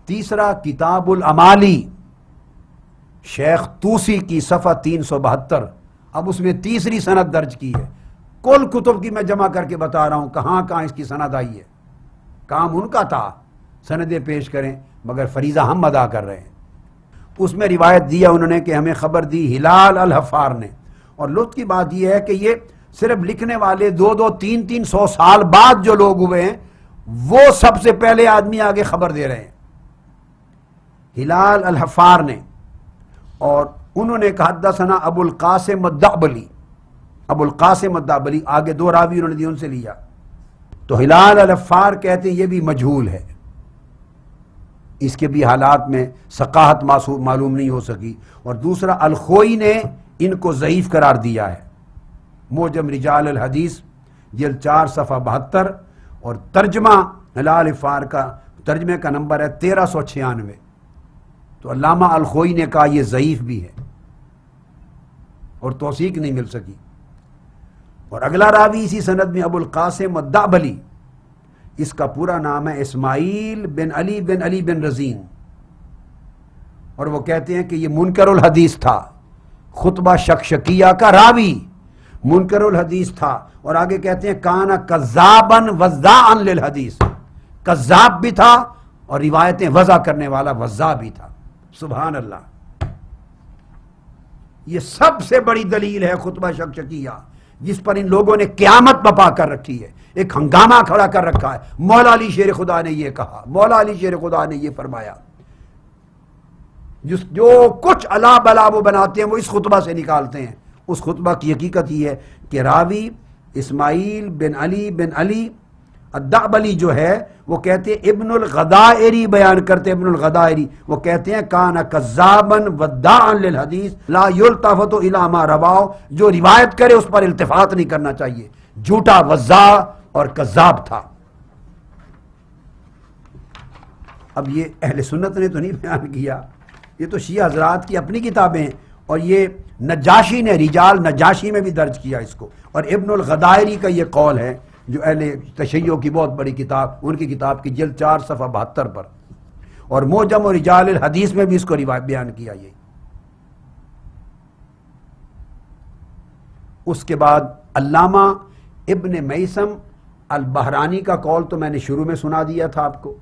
تیسرا کتاب الامالی شیخ طوسی کی صفحہ 372، اب اس میں تیسری سند درج کی ہے۔ کل کتب کی میں جمع کر کے بتا رہا ہوں کہاں کہاں اس کی سند آئی ہے، کام ان کا تھا سندیں پیش کریں، مگر فریضہ ہم ادا کر رہے ہیں۔ اس میں روایت دیا انہوں نے کہ ہمیں خبر دی ہلال الحفار نے، اور لطف کی بات یہ ہے کہ یہ صرف لکھنے والے 200 300 سال بعد جو لوگ ہوئے ہیں وہ سب سے پہلے آدمی آگے خبر دے رہے ہیں، ہلال الحفار نے۔ اور انہوں نے کہا حدثنا ابو القاسم الدعبلی، ابو القاسم الدعبلی، آگے 2 راوی انہوں نے دی، ان سے لیا۔ تو ہلال الحفار کہتے ہیں یہ بھی مجہول ہے، اس کے بھی حالات میں ثقاہت معلوم نہیں ہو سکی۔ اور دوسرا الخوئی نے ان کو ضعیف قرار دیا ہے، معجم رجال الحدیث جلد 4 صفحہ 72، اور ترجمہ ہلال الحفار کا ترجمے کا نمبر ہے 1396۔ تو علامہ الخوئی نے کہا یہ ضعیف بھی ہے اور توثیق نہیں مل سکی۔ اور اگلا راوی اسی سند میں ابو القاسم الدعبلی، اس کا پورا نام ہے اسماعیل بن علی بن رزین، اور وہ کہتے ہیں کہ یہ منکر الحدیث تھا، خطبہ شکشکیہ کا راوی منکر الحدیث تھا۔ اور آگے کہتے ہیں کانا کذابا وضاعا للحدیث، کذاب بھی تھا اور روایتیں وضع کرنے والا وضاع بھی تھا۔ سبحان اللہ، یہ سب سے بڑی دلیل ہے خطبہ شکشکیہ، جس پر ان لوگوں نے قیامت بپا کر رکھی ہے، ایک ہنگامہ کھڑا کر رکھا ہے۔ مولا علی شیر خدا نے یہ کہا، مولا علی شیر خدا نے یہ فرمایا، جو کچھ الا بلا وہ بناتے ہیں وہ اس خطبہ سے نکالتے ہیں۔ اس خطبہ کی حقیقت یہ ہے کہ راوی اسماعیل بن علی الدعبلی جو ہے وہ کہتے ہیں ابن الغدائری بیان کرتے ہیں، ابن الغدائری وہ کہتے ہیں کان کذابا وداعا للحدیث لا یلتفت الی ما رواہ، جو روایت کرے اس پر التفات نہیں کرنا چاہیے، جھوٹا وضاع اور کذاب تھا۔ اب یہ اہل سنت نے تو نہیں بیان کیا، یہ تو شیعہ حضرات کی اپنی کتابیں ہیں، اور یہ نجاشی نے رجال نجاشی میں بھی درج کیا اس کو، اور ابن الغدائری کا یہ قول ہے جو اہل تشیع کی بہت بڑی کتاب، ان کی کتاب کی جلد 4 صفحہ 72 پر، اور موجم و رجال الحدیث میں بھی اس کو روایت بیان کیا۔ یہ اس کے بعد علامہ ابن میثم البحرانی کا قول تو میں نے شروع میں سنا دیا تھا آپ کو،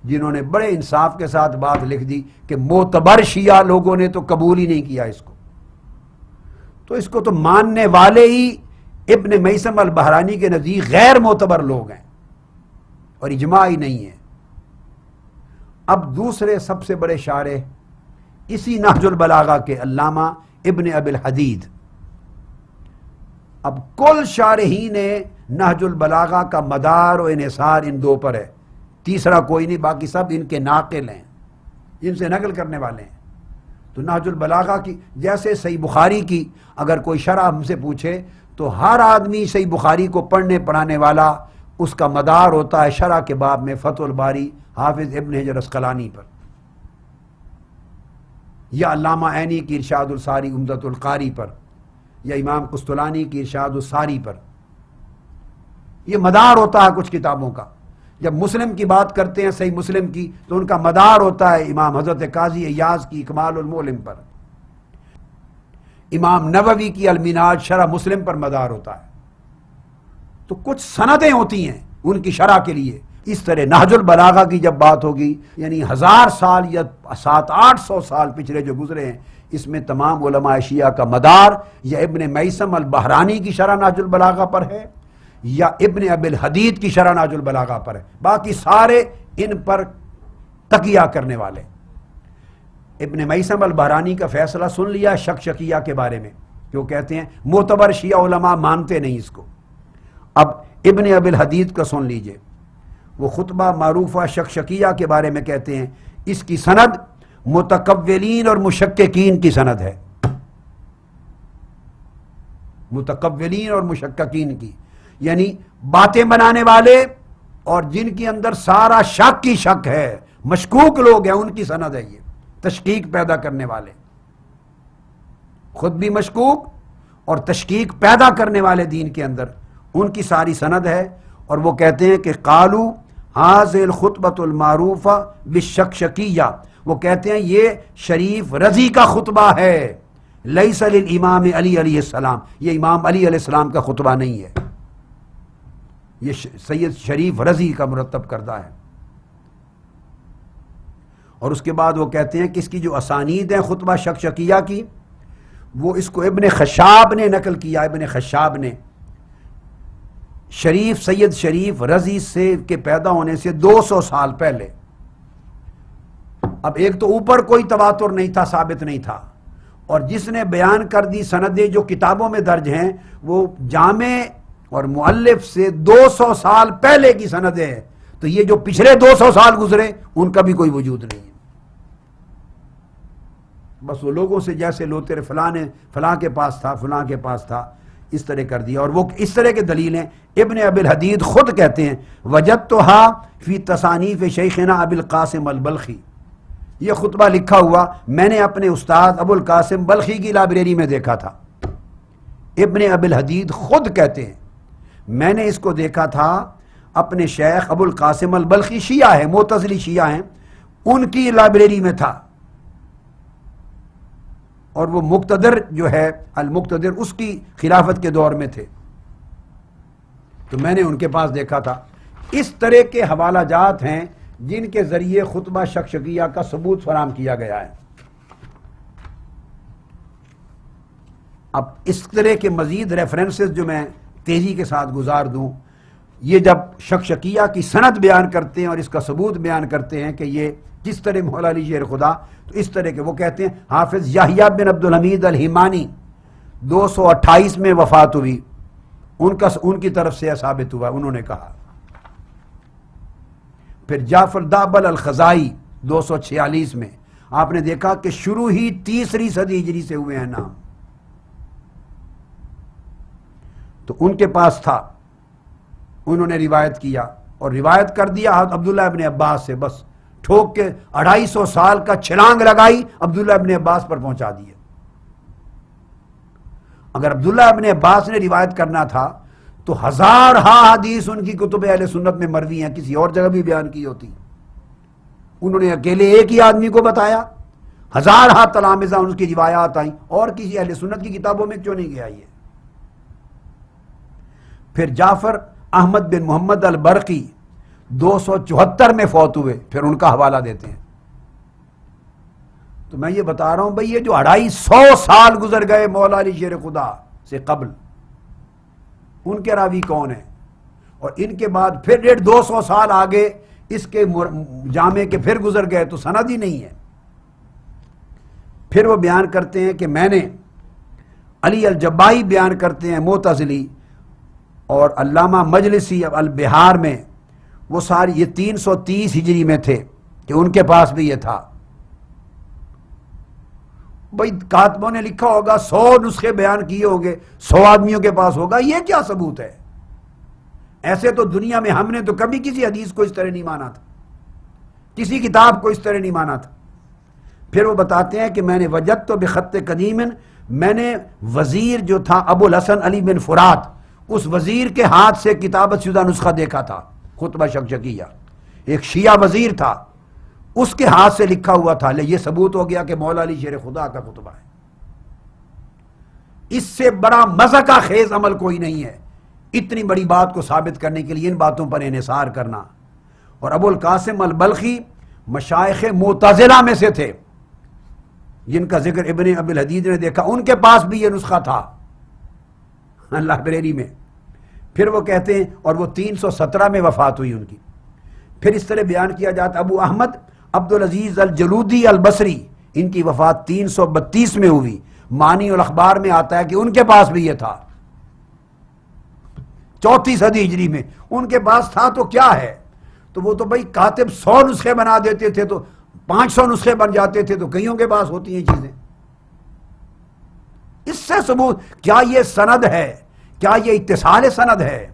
جنہوں نے بڑے انصاف کے ساتھ بات لکھ دی کہ معتبر شیعہ لوگوں نے تو قبول ہی نہیں کیا اس کو، تو اس کو تو ماننے والے ہی ابن میثم البحرانی کے نزدیک غیر معتبر لوگ ہیں اور اجماع ہی نہیں ہے۔ اب دوسرے سب سے بڑے شارح اسی نہج البلاغہ کے علامہ ابن ابی الحدید، اب کل شارحین نہج البلاغہ کا مدار و انحصار ان دو پر ہے، تیسرا کوئی نہیں، باقی سب ان کے ناقل ہیں، ان سے نقل کرنے والے ہیں۔ تو نہج البلاغہ کی جیسے صحیح بخاری کی اگر کوئی شرح ہم سے پوچھے تو ہر آدمی صحیح بخاری کو پڑھنے پڑھانے والا اس کا مدار ہوتا ہے شرح کے باب میں فتح الباری حافظ ابن حجر عسقلانی پر، یا علامہ عینی کی ارشاد الساری عمدۃ القاری پر، یا امام قسطلانی کی ارشاد الساری پر، یہ مدار ہوتا ہے کچھ کتابوں کا۔ جب مسلم کی بات کرتے ہیں صحیح مسلم کی تو ان کا مدار ہوتا ہے امام حضرت قاضی ایاز کی اکمال المعلم پر، امام نووی کی المناج شرح مسلم پر مدار ہوتا ہے، تو کچھ سندیں ہوتی ہیں ان کی شرح کے لیے۔ اس طرح نہج البلاغہ کی جب بات ہوگی یعنی 1000 سال یا 700-800 سال پچھلے جو گزرے ہیں، اس میں تمام علماء شیعہ کا مدار یا ابن میثم البحرانی کی شرح نہج البلاغہ پر ہے یا ابن ابی الحدید کی شرح نہج البلاغہ پر ہے، باقی سارے ان پر تکیہ کرنے والے۔ ابن میثم البحرانی کا فیصلہ سن لیا شکشکیہ کے بارے میں، کہ وہ کہتے ہیں معتبر شیعہ علماء مانتے نہیں اس کو۔ اب ابن ابی الحدید کا سن لیجئے، وہ خطبہ معروفہ شکشکیہ کے بارے میں کہتے ہیں اس کی سند متقولین اور مشککین کی سند ہے، متقولین اور مشککین کی، یعنی باتیں بنانے والے اور جن کے اندر سارا شک کی شک ہے، مشکوک لوگ ہیں، ان کی سند ہے یہ، تشکیک پیدا کرنے والے، خود بھی مشکوک اور تشکیک پیدا کرنے والے دین کے اندر، ان کی ساری سند ہے۔ اور وہ کہتے ہیں کہ قالو ھذہ الخطبۃ المعروفہ بالشکشکیہ، وہ کہتے ہیں یہ شریف رضی کا خطبہ ہے، لیس للامام علی علیہ السلام، یہ امام علی علیہ السلام کا خطبہ نہیں ہے، یہ سید شریف رضی کا مرتب کردہ ہے۔ اور اس کے بعد وہ کہتے ہیں کہ اس کی جو اسانید ہیں خطبہ شکشکیہ کی، وہ اس کو ابن خشاب نے نقل کیا، ابن خشاب نے شریف سید شریف رضی سے کے پیدا ہونے سے 200 سال پہلے۔ اب ایک تو اوپر کوئی تواتر نہیں تھا، ثابت نہیں تھا، اور جس نے بیان کر دی سندیں جو کتابوں میں درج ہیں وہ جامع اور مؤلف سے 200 سال پہلے کی سندیں ہیں، تو یہ جو پچھلے 200 سال گزرے ان کا بھی کوئی وجود نہیں ہے، بس وہ لوگوں سے جیسے لوتے رہے، فلاں نے فلاں کے پاس تھا، فلاں کے پاس تھا، اس طرح کر دیا۔ اور وہ اس طرح کے دلیلیں ابن ابی الحدید خود کہتے ہیں وجدتها فی تصانیف شیخنا ابی القاسم البلخی، یہ خطبہ لکھا ہوا میں نے اپنے استاد ابو القاسم بلخی کی لائبریری میں دیکھا تھا۔ ابن ابی الحدید خود کہتے ہیں میں نے اس کو دیکھا تھا اپنے شیخ ابو القاسم البلخی، شیعہ ہیں، معتزلی شیعہ ہیں، ان کی لائبریری میں تھا، اور وہ مقتدر جو ہے المقتدر اس کی خلافت کے دور میں تھے، تو میں نے ان کے پاس دیکھا تھا۔ اس طرح کے حوالہ جات ہیں جن کے ذریعے خطبہ شکشکیہ کا ثبوت فراہم کیا گیا ہے۔ اب اس طرح کے مزید ریفرنسز جو میں تیزی کے ساتھ گزار دوں، یہ جب شکشکیہ کی سند بیان کرتے ہیں اور اس کا ثبوت بیان کرتے ہیں کہ یہ کس طرح مولا علی شیر خدا، تو اس طرح کے وہ کہتے ہیں حافظ یحییٰ بن عبد الحمید الحمانی 228 میں وفات ہوئی، ان کی طرف سے ثابت ہوا، انہوں نے کہا پھر جعفر دابل الخزائی 246 میں، آپ نے دیکھا کہ شروع ہی 3ری صدی ہجری سے ہوئے ہیں نام، تو ان کے پاس تھا، انہوں نے روایت کیا اور روایت کر دیا عبداللہ ابن عباس سے، بس ٹھوک کے 250 سال کا چھلانگ لگائی، عبداللہ ابن عباس پر پہنچا دیا۔ اگر عبداللہ ابن عباس نے روایت کرنا تھا تو 1000 حدیث ان کی کتب اہل سنت میں مروی ہیں، کسی اور جگہ بھی بیان کی ہوتی، انہوں نے اکیلے ایک ہی آدمی کو بتایا، 1000 تلامذہ ان کی روایات آئیں، اور کسی اہل سنت کی کتابوں میں کیوں نہیں گیا یہ؟ پھر جعفر احمد بن محمد البرقی 274 میں فوت ہوئے، پھر ان کا حوالہ دیتے ہیں۔ تو میں یہ بتا رہا ہوں بھئی، یہ جو 250 سال گزر گئے مولا علی شیر خدا سے قبل، ان کے راوی کون ہیں؟ اور ان کے بعد پھر 150 سال آگے اس کے جامع کے پھر گزر گئے، تو سند ہی نہیں ہے۔ پھر وہ بیان کرتے ہیں کہ میں نے علی الجبائی بیان کرتے ہیں معتزلی، اور علامہ مجلسی البہار میں، وہ ساری یہ 330 ہجری میں تھے کہ ان کے پاس بھی یہ تھا۔ بھائی کاتبوں نے لکھا ہوگا 100 نسخے بیان کیے ہوں گے، 100 آدمیوں کے پاس ہوگا، یہ کیا ثبوت ہے؟ ایسے تو دنیا میں ہم نے تو کبھی کسی حدیث کو اس طرح نہیں مانا تھا، کسی کتاب کو اس طرح نہیں مانا تھا۔ پھر وہ بتاتے ہیں کہ میں نے وجدت بخط قدیم، میں نے وزیر جو تھا ابو الحسن علی بن فرات، اس وزیر کے ہاتھ سے کتابت شدہ نسخہ دیکھا تھا، خطبہ شکشکیہ، ایک شیعہ وزیر تھا، اس کے ہاتھ سے لکھا ہوا تھا۔ یہ ثبوت ہو گیا کہ مولا علی شیر خدا کا خطبہ ہے۔ اس سے بڑا مذہقہ خیز عمل کوئی نہیں ہے، اتنی بڑی بات کو ثابت کرنے کے لیے ان باتوں پر انحصار کرنا۔ اور ابو القاسم البلخی مشائخ معتزلہ میں سے تھے، جن کا ذکر ابن ابی الحدید نے دیکھا، ان کے پاس بھی یہ نسخہ تھا لائبریری میں۔ پھر وہ کہتے ہیں، اور وہ 317 میں وفات ہوئی ان کی۔ پھر اس طرح بیان کیا جاتا ابو احمد عبدالعزیز الجلودی البصری، ان کی وفات 332 میں ہوئی۔ معنی الاخبار میں آتا ہے کہ ان کے پاس بھی یہ تھا، 4 صدی ہجری میں ان کے پاس تھا۔ تو کیا ہے؟ تو وہ تو بھائی کاتب 100 نسخے بنا دیتے تھے تو 500 نسخے بن جاتے تھے، تو کئیوں کے پاس ہوتی ہیں چیزیں۔ اس سے ثبوت کیا یہ سند ہے؟ کیا یہ اتصال سند ہے؟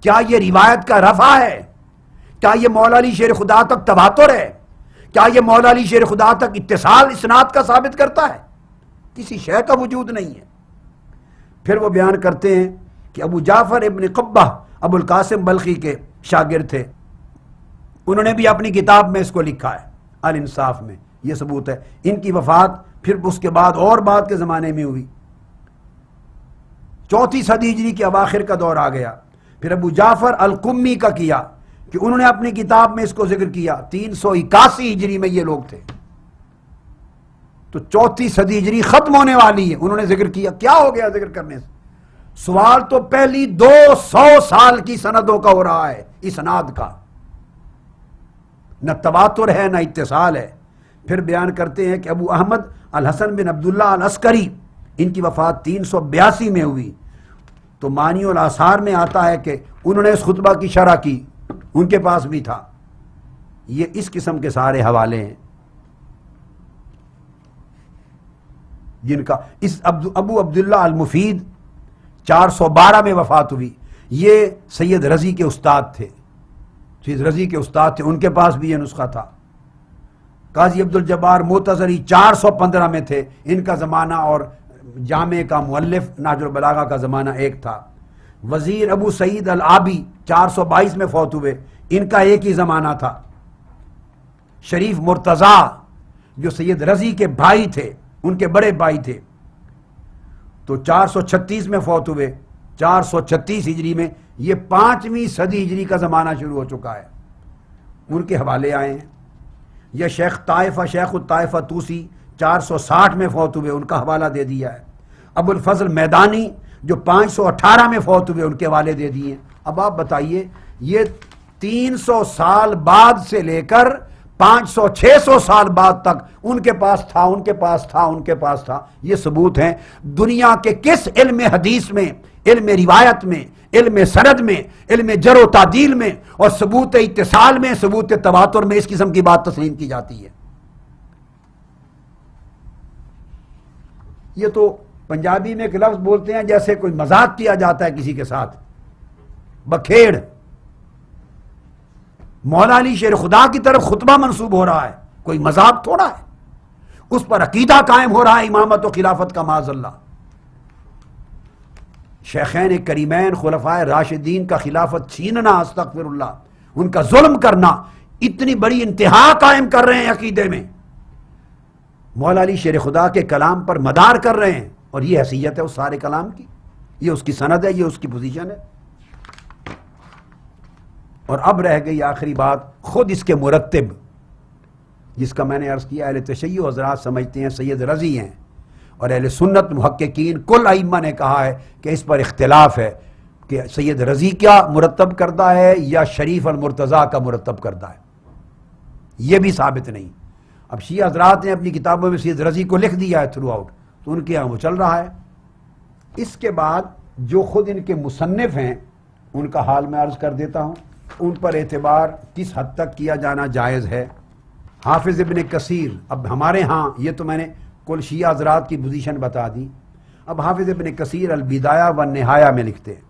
کیا یہ روایت کا رفع ہے؟ کیا یہ مولا علی شیر خدا تک تواتر ہے؟ کیا یہ مولا علی شیر خدا تک اتصال اسناد کا ثابت کرتا ہے؟ کسی شے کا وجود نہیں ہے۔ پھر وہ بیان کرتے ہیں کہ ابو جعفر ابن قبہ ابو القاسم بلخی کے شاگرد تھے، انہوں نے بھی اپنی کتاب میں اس کو لکھا ہے، الانصاف میں، یہ ثبوت ہے۔ ان کی وفات پھر اس کے بعد اور بعد کے زمانے میں ہوئی، 4 صدی ہجری کے اواخر کا دور آ گیا۔ پھر ابو جعفر القمی کا کیا کہ انہوں نے اپنی کتاب میں اس کو ذکر کیا، 381 ہجری میں یہ لوگ تھے، تو 4 صدی ہجری ختم ہونے والی ہے، انہوں نے ذکر کیا۔ کیا ہو گیا ذکر کرنے سے؟ سوال تو پہلی 200 سال کی سندوں کا ہو رہا ہے، اسناد کا، نہ تواتر ہے نہ اتصال ہے۔ پھر بیان کرتے ہیں کہ ابو احمد الحسن بن عبداللہ العسکری، ان کی وفات 382 میں ہوئی۔ تو معنی الاثار میں آتا ہے کہ انہوں نے اس خطبہ کی شرح کی، ان کے پاس بھی تھا۔ یہ اس قسم کے سارے حوالے ہیں جن کا ابو عبداللہ المفید 412 میں وفات ہوئی، یہ سید رضی کے استاد تھے، سید رضی کے استاد تھے، ان کے پاس بھی یہ نسخہ تھا۔ قاضی عبدالجبار معتزلی 415 میں تھے، ان کا زمانہ اور جامع کا مؤلف نہج البلاغہ کا زمانہ ایک تھا۔ وزیر ابو سعید العابی 422 میں فوت ہوئے، ان کا ایک ہی زمانہ تھا۔ شریف مرتضیٰ جو سید رضی کے بھائی تھے، ان کے بڑے بھائی تھے، تو 436 میں فوت ہوئے، 436 ہجری میں۔ یہ 5ویں صدی ہجری کا زمانہ شروع ہو چکا ہے، ان کے حوالے آئے ہیں۔ یہ شیخ الطائفہ توسی 460 میں فوت ہوئے، ان کا حوالہ دے دیا ہے۔ ابو الفضل میدانی جو 518 میں فوت ہوئے، ان کے حوالے دے دیے ہیں۔ اب آپ بتائیے، یہ 300 سال بعد سے لے کر 500-600 سال بعد تک ان کے پاس تھا، ان کے پاس تھا، ان کے پاس تھا۔ یہ ثبوت ہیں۔ دنیا کے کس علم حدیث میں، علم روایت میں، علم سند میں، علم جر و تعدیل میں اور ثبوت اتصال میں، ثبوت تواتر میں اس قسم کی بات تسلیم کی جاتی ہے۔ یہ تو پنجابی میں ایک لفظ بولتے ہیں جیسے کوئی مذاق کیا جاتا ہے کسی کے ساتھ، بکھیڑ۔ مولا علی شیر خدا کی طرف خطبہ منسوب ہو رہا ہے، کوئی مذاق تھوڑا ہے، اس پر عقیدہ قائم ہو رہا ہے امامت و خلافت کا معاذ اللہ۔ شیخین کریمین خلفائے راشدین کا خلافت چھیننا، استغفر اللہ، ان کا ظلم کرنا، اتنی بڑی انتہا قائم کر رہے ہیں عقیدے میں، مولا علی شیر خدا کے کلام پر مدار کر رہے ہیں، اور یہ حیثیت ہے اس سارے کلام کی، یہ اس کی سند ہے، یہ اس کی پوزیشن ہے۔ اور اب رہ گئی آخری بات، خود اس کے مرتب، جس کا میں نے عرض کیا اہل تشیع حضرات سمجھتے ہیں سید رضی ہیں، اور اہل سنت محققین کل ائمہ نے کہا ہے کہ اس پر اختلاف ہے کہ سید رضی کیا مرتب کردہ ہے یا شریف المرتضیٰ کا مرتب کردہ ہے، یہ بھی ثابت نہیں۔ اب شیعہ حضرات نے اپنی کتابوں میں سید رضی کو لکھ دیا ہے تھرو آؤٹ، تو ان کے یہاں وہ چل رہا ہے۔ اس کے بعد جو خود ان کے مصنف ہیں ان کا حال میں عرض کر دیتا ہوں، ان پر اعتبار کس حد تک کیا جانا جائز ہے۔ حافظ ابن کثیر، اب ہمارے ہاں یہ تو میں نے کل شیعہ حضرات کی پوزیشن بتا دی، اب حافظ ابن کثیر البدایہ والنہایہ میں لکھتے ہیں،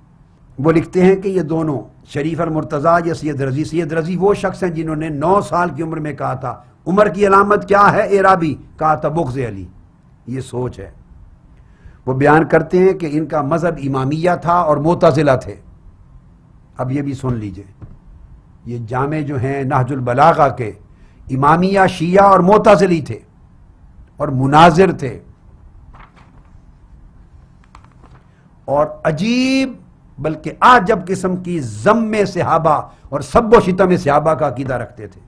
وہ لکھتے ہیں کہ یہ دونوں شریف المرتضیٰ یا سید رضی وہ شخص ہیں جنہوں نے 9 سال کی عمر میں کہا تھا عمر کی علامت کیا ہے اعرابی، کہا تھا بغض علی، یہ سوچ ہے۔ وہ بیان کرتے ہیں کہ ان کا مذہب امامیہ تھا اور معتزلہ تھے۔ اب یہ بھی سن لیجئے، یہ جامع جو ہیں نہج البلاغہ کے، امامیہ شیعہ اور معتزلی تھے اور مناظر تھے، اور عجیب بلکہ عجب قسم کی ذم صحابہ اور سب و شتم صحابہ کا عقیدہ رکھتے تھے،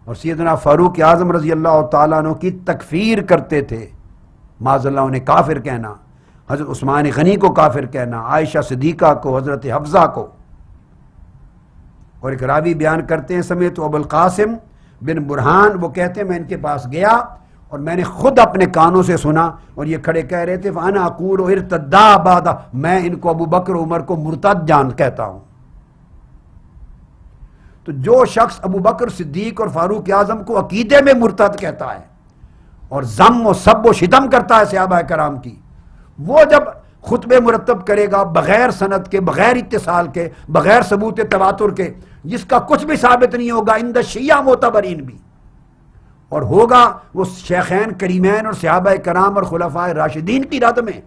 اور سیدنا فاروق اعظم رضی اللہ تعالیٰ عنہ کی تکفیر کرتے تھے، معاذ اللہ انہیں کافر کہنا، حضرت عثمان غنی کو کافر کہنا، عائشہ صدیقہ کو، حضرت حفصہ کو۔ اور ایک راوی بیان کرتے ہیں سمیت ابو القاسم بن برہان، وہ کہتے ہیں میں ان کے پاس گیا اور میں نے خود اپنے کانوں سے سنا، اور یہ کھڑے کہہ رہے تھے فانا اقول ارتدا بعد، میں ان کو ابو بکر عمر کو مرتد جان کہتا ہوں۔ تو جو شخص ابو بکر صدیق اور فاروق اعظم کو عقیدے میں مرتد کہتا ہے اور ذم و سب و شتم کرتا ہے صحابہ کرام کی، وہ جب خطبے مرتب کرے گا بغیر سند کے، بغیر اتصال کے، بغیر ثبوت تواتر کے، جس کا کچھ بھی ثابت نہیں ہوگا عند شیعہ معتبرین بھی، اور ہوگا وہ شیخین کریمین اور صحابہ کرام اور خلفائے راشدین کی رد میں،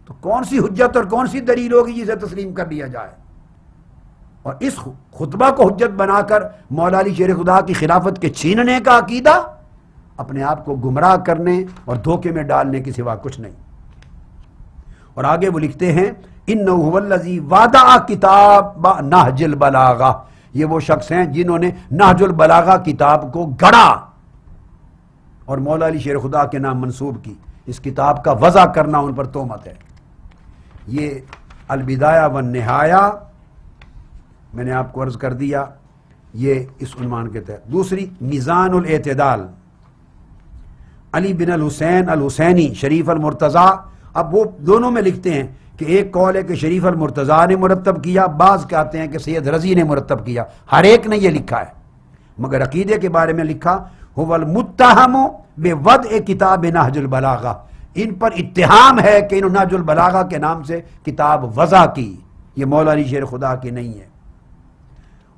تو کون سی حجت اور کون سی دلیل ہوگی جسے تسلیم کر لیا جائے؟ اور اس خطبہ کو حجت بنا کر مولا علی شیر خدا کی خلافت کے چھیننے کا عقیدہ اپنے آپ کو گمراہ کرنے اور دھوکے میں ڈالنے کے سوا کچھ نہیں۔ اور آگے وہ لکھتے ہیں اِنَّهُ هُوَ الَّذِي وَضَعَ کتاب نہج البلاغہ، یہ وہ شخص ہیں جنہوں نے نہج البلاغہ کتاب کو گڑا اور مولا علی شیر خدا کے نام منسوب کی، اس کتاب کا وضع کرنا ان پر تہمت ہے۔ یہ البدایہ والنہایہ میں نے آپ کو عرض کر دیا، یہ اس عنوان کے تحت۔ دوسری میزان الاعتدال، علی بن الحسین الحسینی شریف المرتضیٰ، اب وہ دونوں میں لکھتے ہیں کہ ایک قول ہے کہ شریف المرتضیٰ نے مرتب کیا، بعض کہتے ہیں کہ سید رضی نے مرتب کیا، ہر ایک نے یہ لکھا ہے، مگر عقیدے کے بارے میں لکھا هو المتہم بوضع کتاب نہج البلاغہ، ان پر اتہام ہے کہ انہوں نے نہج البلاغہ کے نام سے کتاب وضع کی، یہ مولا علی شیر خدا کی نہیں ہے،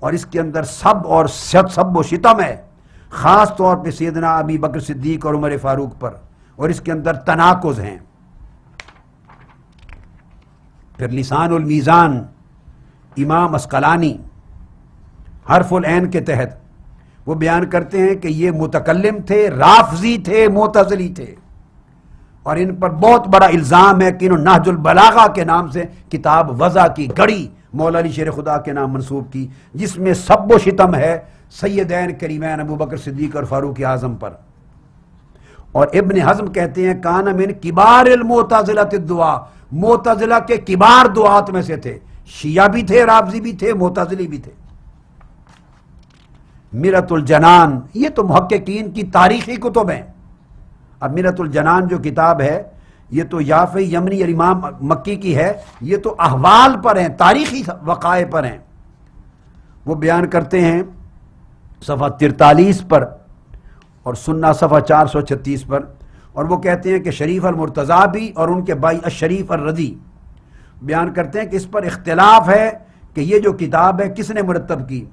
اور اس کے اندر سب اور سب و شتم ہے، خاص طور پہ سیدنا ابی بکر صدیق اور عمر فاروق پر، اور اس کے اندر تناقض ہیں۔ پھر لسان المیزان امام اسقلانی حرف العین کے تحت وہ بیان کرتے ہیں کہ یہ متکلم تھے، رافضی تھے، معتزلی تھے، اور ان پر بہت بڑا الزام ہے کہ انہوں نے نہج البلاغہ کے نام سے کتاب وضع کی، گڑی، مولا علی شیر خدا کے نام منسوب کی، جس میں سب و شتم ہے سیدین کریمین ابو بکر صدیق اور فاروق اعظم پر۔ اور ابن حزم کہتے ہیں کان من کبار المعتزلۃ الدعاء، معتزلہ کے کبار دعات میں سے تھے، شیعہ بھی تھے، رافضی بھی تھے، معتزلی بھی تھے۔ مرۃ الجنان، یہ تو محققین کی تاریخی کتب ہیں۔ اب مرۃ الجنان جو کتاب ہے یہ تو یافع یمنی اور امام مکی کی ہے، یہ تو احوال پر ہیں، تاریخی وقائع پر ہیں۔ وہ بیان کرتے ہیں صفحہ 43 پر اور سنہ صفحہ 436 پر، اور وہ کہتے ہیں کہ شریف المرتضیٰ بھی اور ان کے بھائی الشریف الرضی بیان کرتے ہیں کہ اس پر اختلاف ہے کہ یہ جو کتاب ہے کس نے مرتب کی،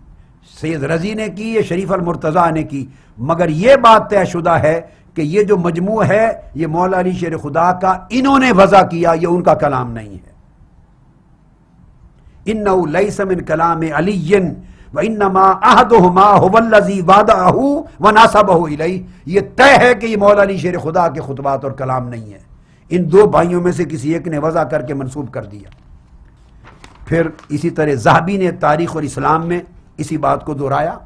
سید رضی نے کی یا شریف المرتضیٰ نے کی، مگر یہ بات طے شدہ ہے کہ یہ جو مجموع ہے یہ مولا علی شیر خدا کا انہوں نے وضع کیا، یہ ان کا کلام نہیں ہے۔ انہ لیس من کلام علی وانما احدہما هو الذی وضعہ ونسبہ الیہ، یہ طے ہے کہ یہ مولا علی شیر خدا کے خطبات اور کلام نہیں ہے، ان دو بھائیوں میں سے کسی ایک نے وضع کر کے منسوب کر دیا۔ پھر اسی طرح ذہبی نے تاریخ اور اسلام میں اسی بات کو دہرایا۔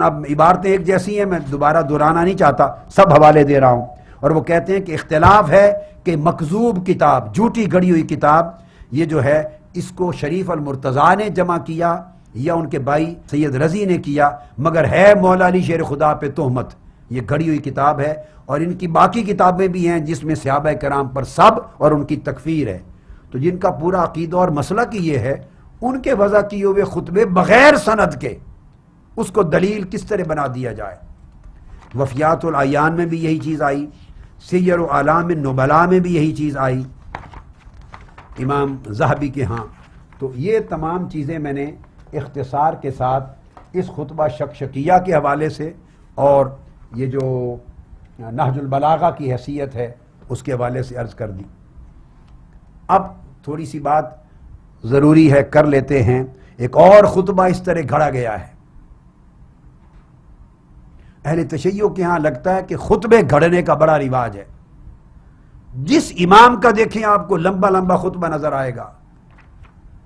اب عبارتیں ایک جیسی ہیں، میں دوبارہ دہرانا نہیں چاہتا، سب حوالے دے رہا ہوں۔ اور وہ کہتے ہیں کہ اختلاف ہے کہ مکذوب کتاب، جھوٹی گھڑی ہوئی کتاب، یہ جو ہے اس کو شریف المرتضیٰ نے جمع کیا یا ان کے بھائی سید رضی نے کیا، مگر ہے مولا علی شیر خدا پہ تہمت، یہ گھڑی ہوئی کتاب ہے۔ اور ان کی باقی کتابیں بھی ہیں جس میں صحابہ کرام پر سب اور ان کی تکفیر ہے، تو جن کا پورا عقیدہ اور مسلک یہ ہے، ان کے وضع کیے ہوئے خطبے بغیر سند کے اس کو دلیل کس طرح بنا دیا جائے۔ وفیات العیان میں بھی یہی چیز آئی، سیر و اعلام النبلاء میں بھی یہی چیز آئی امام ذہبی کے ہاں۔ تو یہ تمام چیزیں میں نے اختصار کے ساتھ اس خطبہ شکشکیہ کے حوالے سے اور یہ جو نہج البلاغہ کی حیثیت ہے اس کے حوالے سے عرض کر دی۔ اب تھوڑی سی بات ضروری ہے، کر لیتے ہیں۔ ایک اور خطبہ اس طرح گھڑا گیا ہے، اہل تشیع کے ہاں لگتا ہے کہ خطبے گھڑنے کا بڑا رواج ہے۔ جس امام کا دیکھیں آپ کو لمبا لمبا خطبہ نظر آئے گا،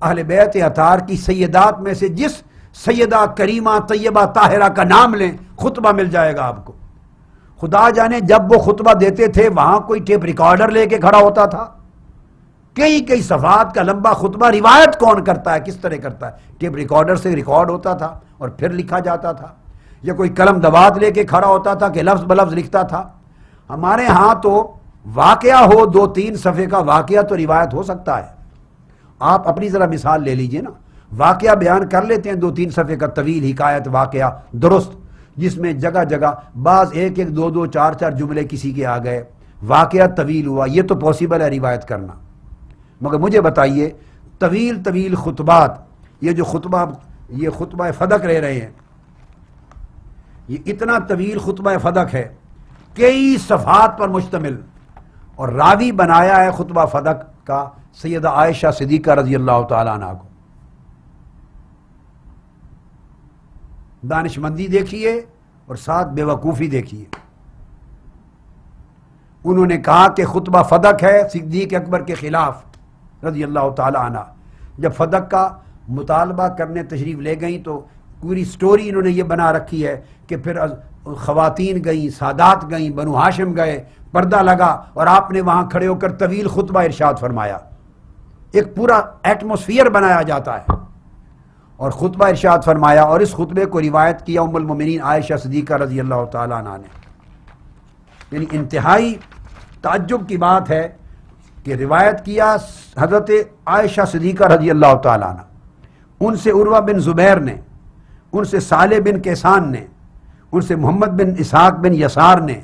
اہل بیت اطہار کی سیدات میں سے جس سیدہ کریمہ طیبہ طاہرہ کا نام لیں خطبہ مل جائے گا آپ کو۔ خدا جانے جب وہ خطبہ دیتے تھے وہاں کوئی ٹیپ ریکارڈر لے کے کھڑا ہوتا تھا، کئی صفحات کا لمبا خطبہ روایت کون کرتا ہے، کس طرح کرتا ہے؟ ٹیپ ریکارڈر سے ریکارڈ ہوتا تھا اور پھر لکھا جاتا تھا، یا کوئی قلم دوات لے کے کھڑا ہوتا تھا کہ لفظ بلفظ لکھتا تھا۔ ہمارے ہاں تو واقعہ ہو 2-3 صفحے کا واقعہ تو روایت ہو سکتا ہے۔ آپ اپنی ذرا مثال لے لیجئے نا، واقعہ بیان کر لیتے ہیں 2-3 صفحے کا طویل حکایت واقعہ درست، جس میں جگہ جگہ بعض 1-1 2-2 4-4 جملے کسی کے آ گئے، واقعہ طویل ہوا، یہ تو پاسبل ہے روایت کرنا۔ مگر مجھے بتائیے طویل خطبات، یہ جو خطبہ فدق رہ رہے ہیں، یہ اتنا طویل خطبہ فدق ہے، کئی صفحات پر مشتمل، اور راوی بنایا ہے خطبہ فدق کا سیدہ عائشہ صدیقہ رضی اللہ تعالیٰ عنہ کو۔ دانشمندی دیکھیے اور ساتھ بے وقوفی دیکھیے۔ انہوں نے کہا کہ خطبہ فدق ہے صدیق اکبر کے خلاف رضی اللہ تعالیٰ عنہ۔ جب فدق کا مطالبہ کرنے تشریف لے گئیں تو پوری سٹوری انہوں نے یہ بنا رکھی ہے کہ پھر خواتین گئیں، سادات گئیں، بنو ہاشم گئے، پردہ لگا اور آپ نے وہاں کھڑے ہو کر طویل خطبہ ارشاد فرمایا، ایک پورا ایٹموسفیئر بنایا جاتا ہے، اور خطبہ ارشاد فرمایا، اور اس خطبے کو روایت کیا ام المومنین عائشہ صدیقہ رضی اللہ تعالیٰ عنہ نے۔ یعنی انتہائی تعجب کی بات ہے کہ روایت کیا حضرت عائشہ صدیقہ رضی اللہ تعالیٰ عنہ، ان سے عروہ بن زبیر نے، ان سے صالح بن کیسان نے، ان سے محمد بن اسحاق بن یسار نے،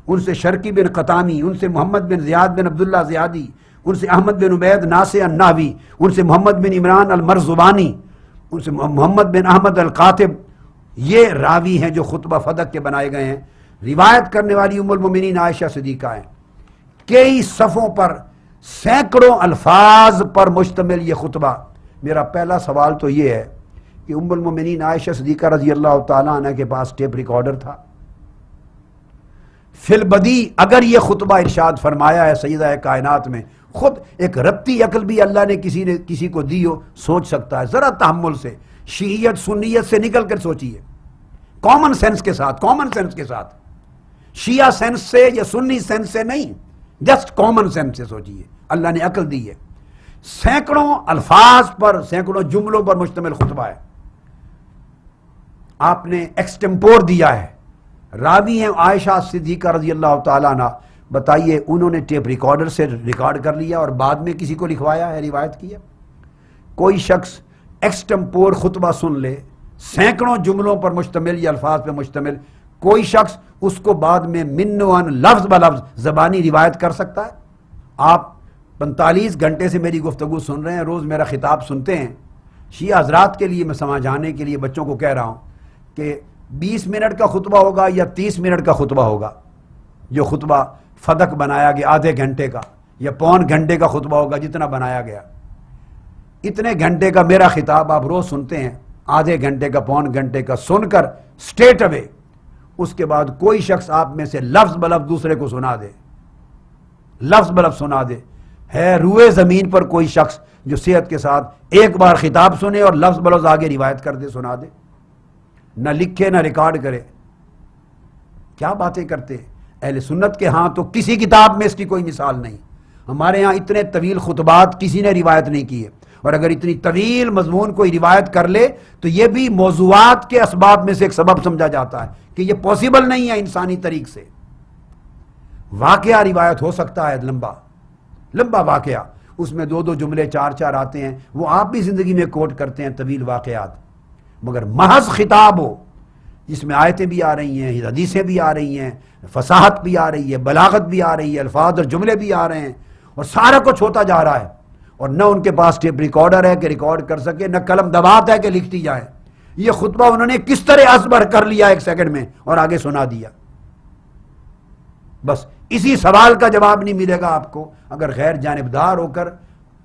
ان سے شرکی بن قطامی، ان سے محمد بن زیاد بن عبداللہ زیادی، ان سے احمد بن عبید ناصع النحوی، ان سے محمد بن عمران المرزبانی، ان سے محمد بن احمد القاتب، یہ راوی ہیں جو خطبہ فدق کے بنائے گئے ہیں۔ روایت کرنے والی ام المومنین عائشہ صدیقہ ہیں۔ کئی صفوں پر سینکڑوں الفاظ پر مشتمل یہ خطبہ۔ میرا پہلا سوال تو یہ ہے کہ ام المومنین عائشہ صدیقہ رضی اللہ تعالیٰ عنہ کے پاس ٹیپ ریکارڈر تھا؟ فی البدی اگر یہ خطبہ ارشاد فرمایا ہے سیدہ کائنات میں، خود ایک ربطی عقل بھی اللہ نے کسی کو دی ہو سوچ سکتا ہے، ذرا تحمل سے، شیعیت سنیت سے نکل کر سوچیے، کامن سینس کے ساتھ، شیعہ سینس سے یا سنی سینس سے نہیں، جسٹ کامن سینس سے سوچیے، اللہ نے عقل دی ہے۔ سینکڑوں الفاظ پر، سینکڑوں جملوں پر مشتمل خطبہ ہے، آپ نے ایکسٹمپور دیا ہے۔ راوی ہیں عائشہ صدیقہ رضی اللہ تعالیٰ عنہ، بتائیے انہوں نے ٹیپ ریکارڈر سے ریکارڈ کر لیا اور بعد میں کسی کو لکھوایا ہے، روایت کیا؟ کوئی شخص ایکسٹمپور خطبہ سن لے، سینکڑوں جملوں پر مشتمل یا الفاظ پہ مشتمل، کوئی شخص اس کو بعد میں من و عن لفظ بلفظ زبانی روایت کر سکتا ہے؟ آپ 45 گھنٹے سے میری گفتگو سن رہے ہیں، روز میرا خطاب سنتے ہیں، شیعہ حضرات کے لیے میں سمجھانے کے لیے بچوں کو کہہ رہا ہوں کہ 20 منٹ کا خطبہ ہوگا یا 30 منٹ کا خطبہ ہوگا، جو خطبہ فدق بنایا گیا آدھے گھنٹے کا یا پون گھنٹے کا خطبہ ہوگا جتنا بنایا گیا، اتنے گھنٹے کا میرا خطاب آپ روز سنتے ہیں، آدھے گھنٹے کا پون گھنٹے کا سن کر سٹیٹ اوے، اس کے بعد کوئی شخص آپ میں سے لفظ بلفظ دوسرے کو سنا دے، لفظ بلفظ سنا دے، ہے روئے زمین پر کوئی شخص جو صحت کے ساتھ ایک بار خطاب سنے اور لفظ بلفظ آگے روایت کر دے، سنا دے، نہ لکھے نہ ریکارڈ کرے؟ کیا باتیں کرتے ہیں؟ اہل سنت کے ہاں تو کسی کتاب میں اس کی کوئی مثال نہیں، ہمارے ہاں اتنے طویل خطبات کسی نے روایت نہیں کیے، اور اگر اتنی طویل مضمون کوئی روایت کر لے تو یہ بھی موضوعات کے اسباب میں سے ایک سبب سمجھا جاتا ہے کہ یہ پاسبل نہیں ہے انسانی طریق سے۔ واقعہ روایت ہو سکتا ہے لمبا واقعہ، اس میں 2 جملے 4 آتے ہیں، وہ آپ بھی زندگی میں کوٹ کرتے ہیں طویل واقعات، مگر محض خطاب ہو جس میں آیتیں بھی آ رہی ہیں، حدیثیں بھی آ رہی ہیں، فصاحت بھی آ رہی ہے، بلاغت بھی آ رہی ہے، الفاظ اور جملے بھی آ رہے ہیں، اور سارا کچھ ہوتا جا رہا ہے، اور نہ ان کے پاس ٹیپ ریکارڈر ہے کہ ریکارڈ کر سکے، نہ قلم دبات ہے کہ لکھتی جائے، یہ خطبہ انہوں نے کس طرح ازبر کر لیا 1 سیکنڈ میں اور آگے سنا دیا۔ بس اسی سوال کا جواب نہیں ملے گا آپ کو اگر غیر جانبدار ہو کر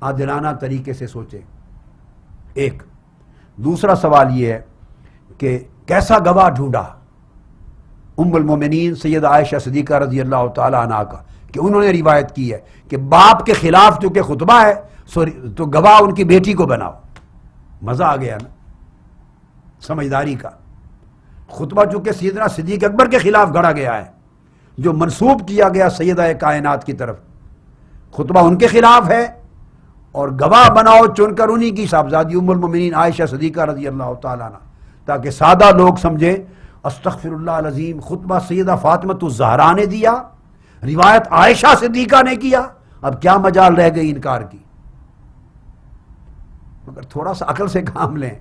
عادلانہ طریقے سے سوچیں۔ ایک دوسرا سوال یہ ہے کہ کیسا گواہ ڈھونڈا ام المومنین سید عائشہ صدیقہ رضی اللہ تعالی عنہا کا کہ انہوں نے روایت کی ہے کہ باپ کے خلاف چونکہ خطبہ ہے تو گواہ ان کی بیٹی کو بناؤ۔ مزہ آ گیا نا سمجھداری کا۔ خطبہ چونکہ سیدنا صدیق اکبر کے خلاف گھڑا گیا ہے، جو منسوب کیا گیا سیدہ کائنات کی طرف، خطبہ ان کے خلاف ہے، اور گواہ بناؤ چن کر انہی کی صاحبزادی ام المومنین عائشہ صدیقہ رضی اللہ تعالیٰ عنہ، تاکہ سادہ لوگ سمجھیں استغفر اللہ العظیم خطبہ سیدہ فاطمہ الزہرا نے دیا، روایت عائشہ صدیقہ نے کیا، اب کیا مجال رہ گئی انکار کی؟ مگر تھوڑا سا عقل سے کام لیں،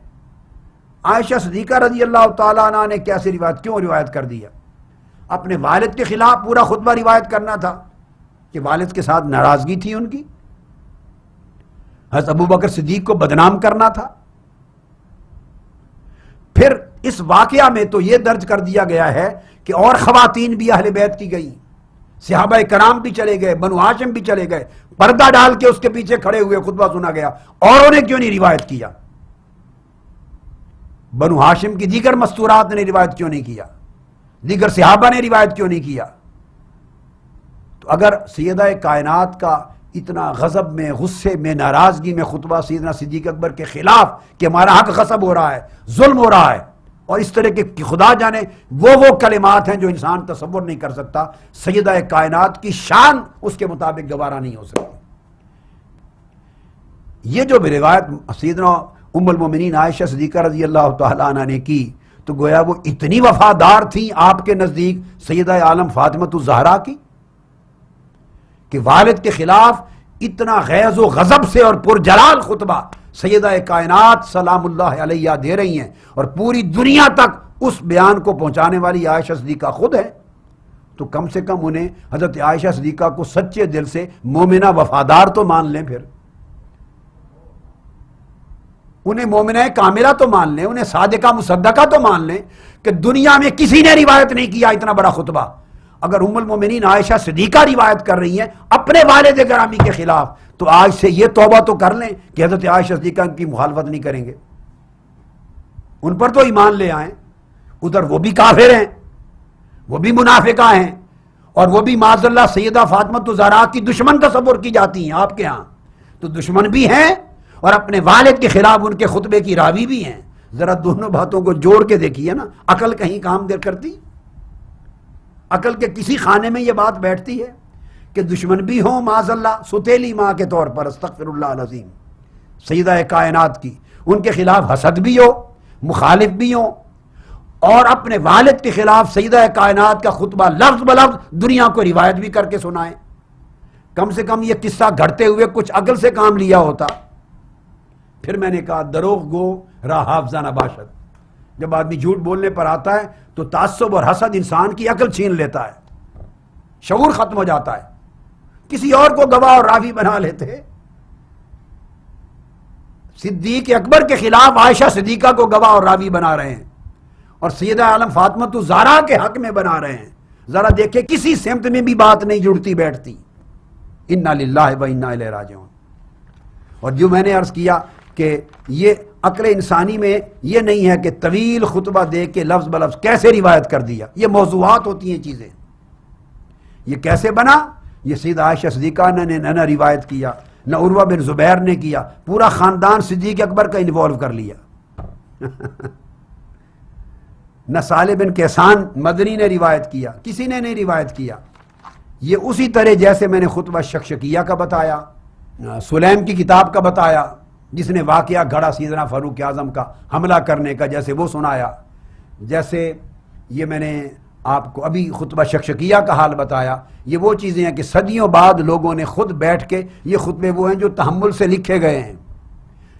عائشہ صدیقہ رضی اللہ تعالیٰ عنہ نے کیسے کیوں روایت کر دیا؟ اپنے والد کے خلاف پورا خطبہ روایت کرنا تھا کہ والد کے ساتھ ناراضگی تھی ان کی، حضرت ابوبکر صدیق کو بدنام کرنا تھا۔ پھر اس واقعہ میں تو یہ درج کر دیا گیا ہے کہ اور خواتین بھی اہل بیت کی گئیں، صحابہ کرام بھی چلے گئے، بنو ہاشم بھی چلے گئے، پردہ ڈال کے اس کے پیچھے کھڑے ہوئے خطبہ سنا گیا، اوروں نے کیوں نہیں روایت کیا؟ بنو ہاشم کی دیگر مستورات نے روایت کیوں نہیں کیا؟ دیگر صحابہ نے روایت کیوں نہیں کیا؟ تو اگر سیدہ کائنات کا اتنا غضب میں، غصے میں، ناراضگی میں خطبہ سیدنا صدیق اکبر کے خلاف کہ ہمارا حق غصب ہو رہا ہے، ظلم ہو رہا ہے، اور اس طرح کے خدا جانے وہ کلمات ہیں جو انسان تصور نہیں کر سکتا، سیدہ کائنات کی شان اس کے مطابق گوارا نہیں ہو سکتی۔ یہ جو روایت سیدنا ام المومنین عائشہ صدیقہ رضی اللہ تعالیٰ عنہ نے کی تو گویا وہ اتنی وفادار تھیں آپ کے نزدیک سیدہ عالم فاطمہ الزہرا کی کہ والد کے خلاف اتنا غیظ و غضب سے اور پرجلال خطبہ سیدہ کائنات سلام اللہ علیہ دے رہی ہیں، اور پوری دنیا تک اس بیان کو پہنچانے والی عائشہ صدیقہ خود ہے، تو کم سے کم انہیں حضرت عائشہ صدیقہ کو سچے دل سے مومنہ وفادار تو مان لیں، پھر انہیں مومنہ کاملہ تو مان لیں، انہیں صادقہ مصدقہ تو مان لیں کہ دنیا میں کسی نے روایت نہیں کیا اتنا بڑا خطبہ۔ اگر ام المومنین عائشہ صدیقہ روایت کر رہی ہیں اپنے والد گرامی کے خلاف تو آج سے یہ توبہ تو کر لیں کہ حضرت عائشہ صدیقہ کی مخالفت نہیں کریں گے، ان پر تو ایمان لے آئیں۔ ادھر وہ بھی کافر ہیں، وہ بھی منافقہ ہیں، اور وہ بھی معاذ اللہ سیدہ فاطمہ الزہرا کی دشمن تصور کی جاتی ہیں آپ کے ہاں، تو دشمن بھی ہیں اور اپنے والد کے خلاف ان کے خطبے کی راوی بھی ہیں۔ ذرا دونوں باتوں کو جوڑ کے دیکھیے نا، عقل کہیں کام دیر کرتی؟ عقل کے کسی خانے میں یہ بات بیٹھتی ہے کہ دشمن بھی ہوں معاذ اللہ ستیلی ماں کے طور پر، استغفر اللہ العظیم، سیدہ کائنات کی، ان کے خلاف حسد بھی ہو، مخالف بھی ہوں، اور اپنے والد کے خلاف سیدہ کائنات کا خطبہ لفظ بلفظ دنیا کو روایت بھی کر کے سنائیں. کم سے کم یہ قصہ گھڑتے ہوئے کچھ عقل سے کام لیا ہوتا. پھر میں نے کہا دروغ گو راہ حافظہ نہ باشد. جب آدمی جھوٹ بولنے پر آتا ہے تو تعصب اور حسد انسان کی عقل چھین لیتا ہے, شعور ختم ہو جاتا ہے. کسی اور کو گواہ اور راوی بنا لیتے. صدیق اکبر کے خلاف عائشہ صدیقہ کو گواہ اور راوی بنا رہے ہیں, اور سیدہ عالم فاطمہ الزہرا کے حق میں بنا رہے ہیں. ذرا دیکھیں کسی سمت میں بھی بات نہیں جڑتی بیٹھتی. انا للہ و انا الیہ راجعون. اور جو میں نے عرض کیا کہ یہ عقل انسانی میں یہ نہیں ہے کہ طویل خطبہ دے کے لفظ بلفظ کیسے روایت کر دیا. یہ موضوعات ہوتی ہیں چیزیں. یہ کیسے بنا؟ یہ سیدہ عائشہ صدیقہ نے نہ روایت کیا, نہ عروہ بن زبیر نے کیا, پورا خاندان صدیق اکبر کا انوالو کر لیا. نہ صالح بن کیسان مدنی نے روایت کیا, کسی نے نہیں روایت کیا. یہ اسی طرح جیسے میں نے خطبہ شکشکیہ کا بتایا, سلیم کی کتاب کا بتایا جس نے واقعہ گھڑا سیدنا فاروق اعظم کا حملہ کرنے کا, جیسے وہ سنایا. جیسے یہ میں نے آپ کو ابھی خطبہ شکشکیہ کا حال بتایا. یہ وہ چیزیں ہیں کہ صدیوں بعد لوگوں نے خود بیٹھ کے, یہ خطبے وہ ہیں جو تحمل سے لکھے گئے ہیں.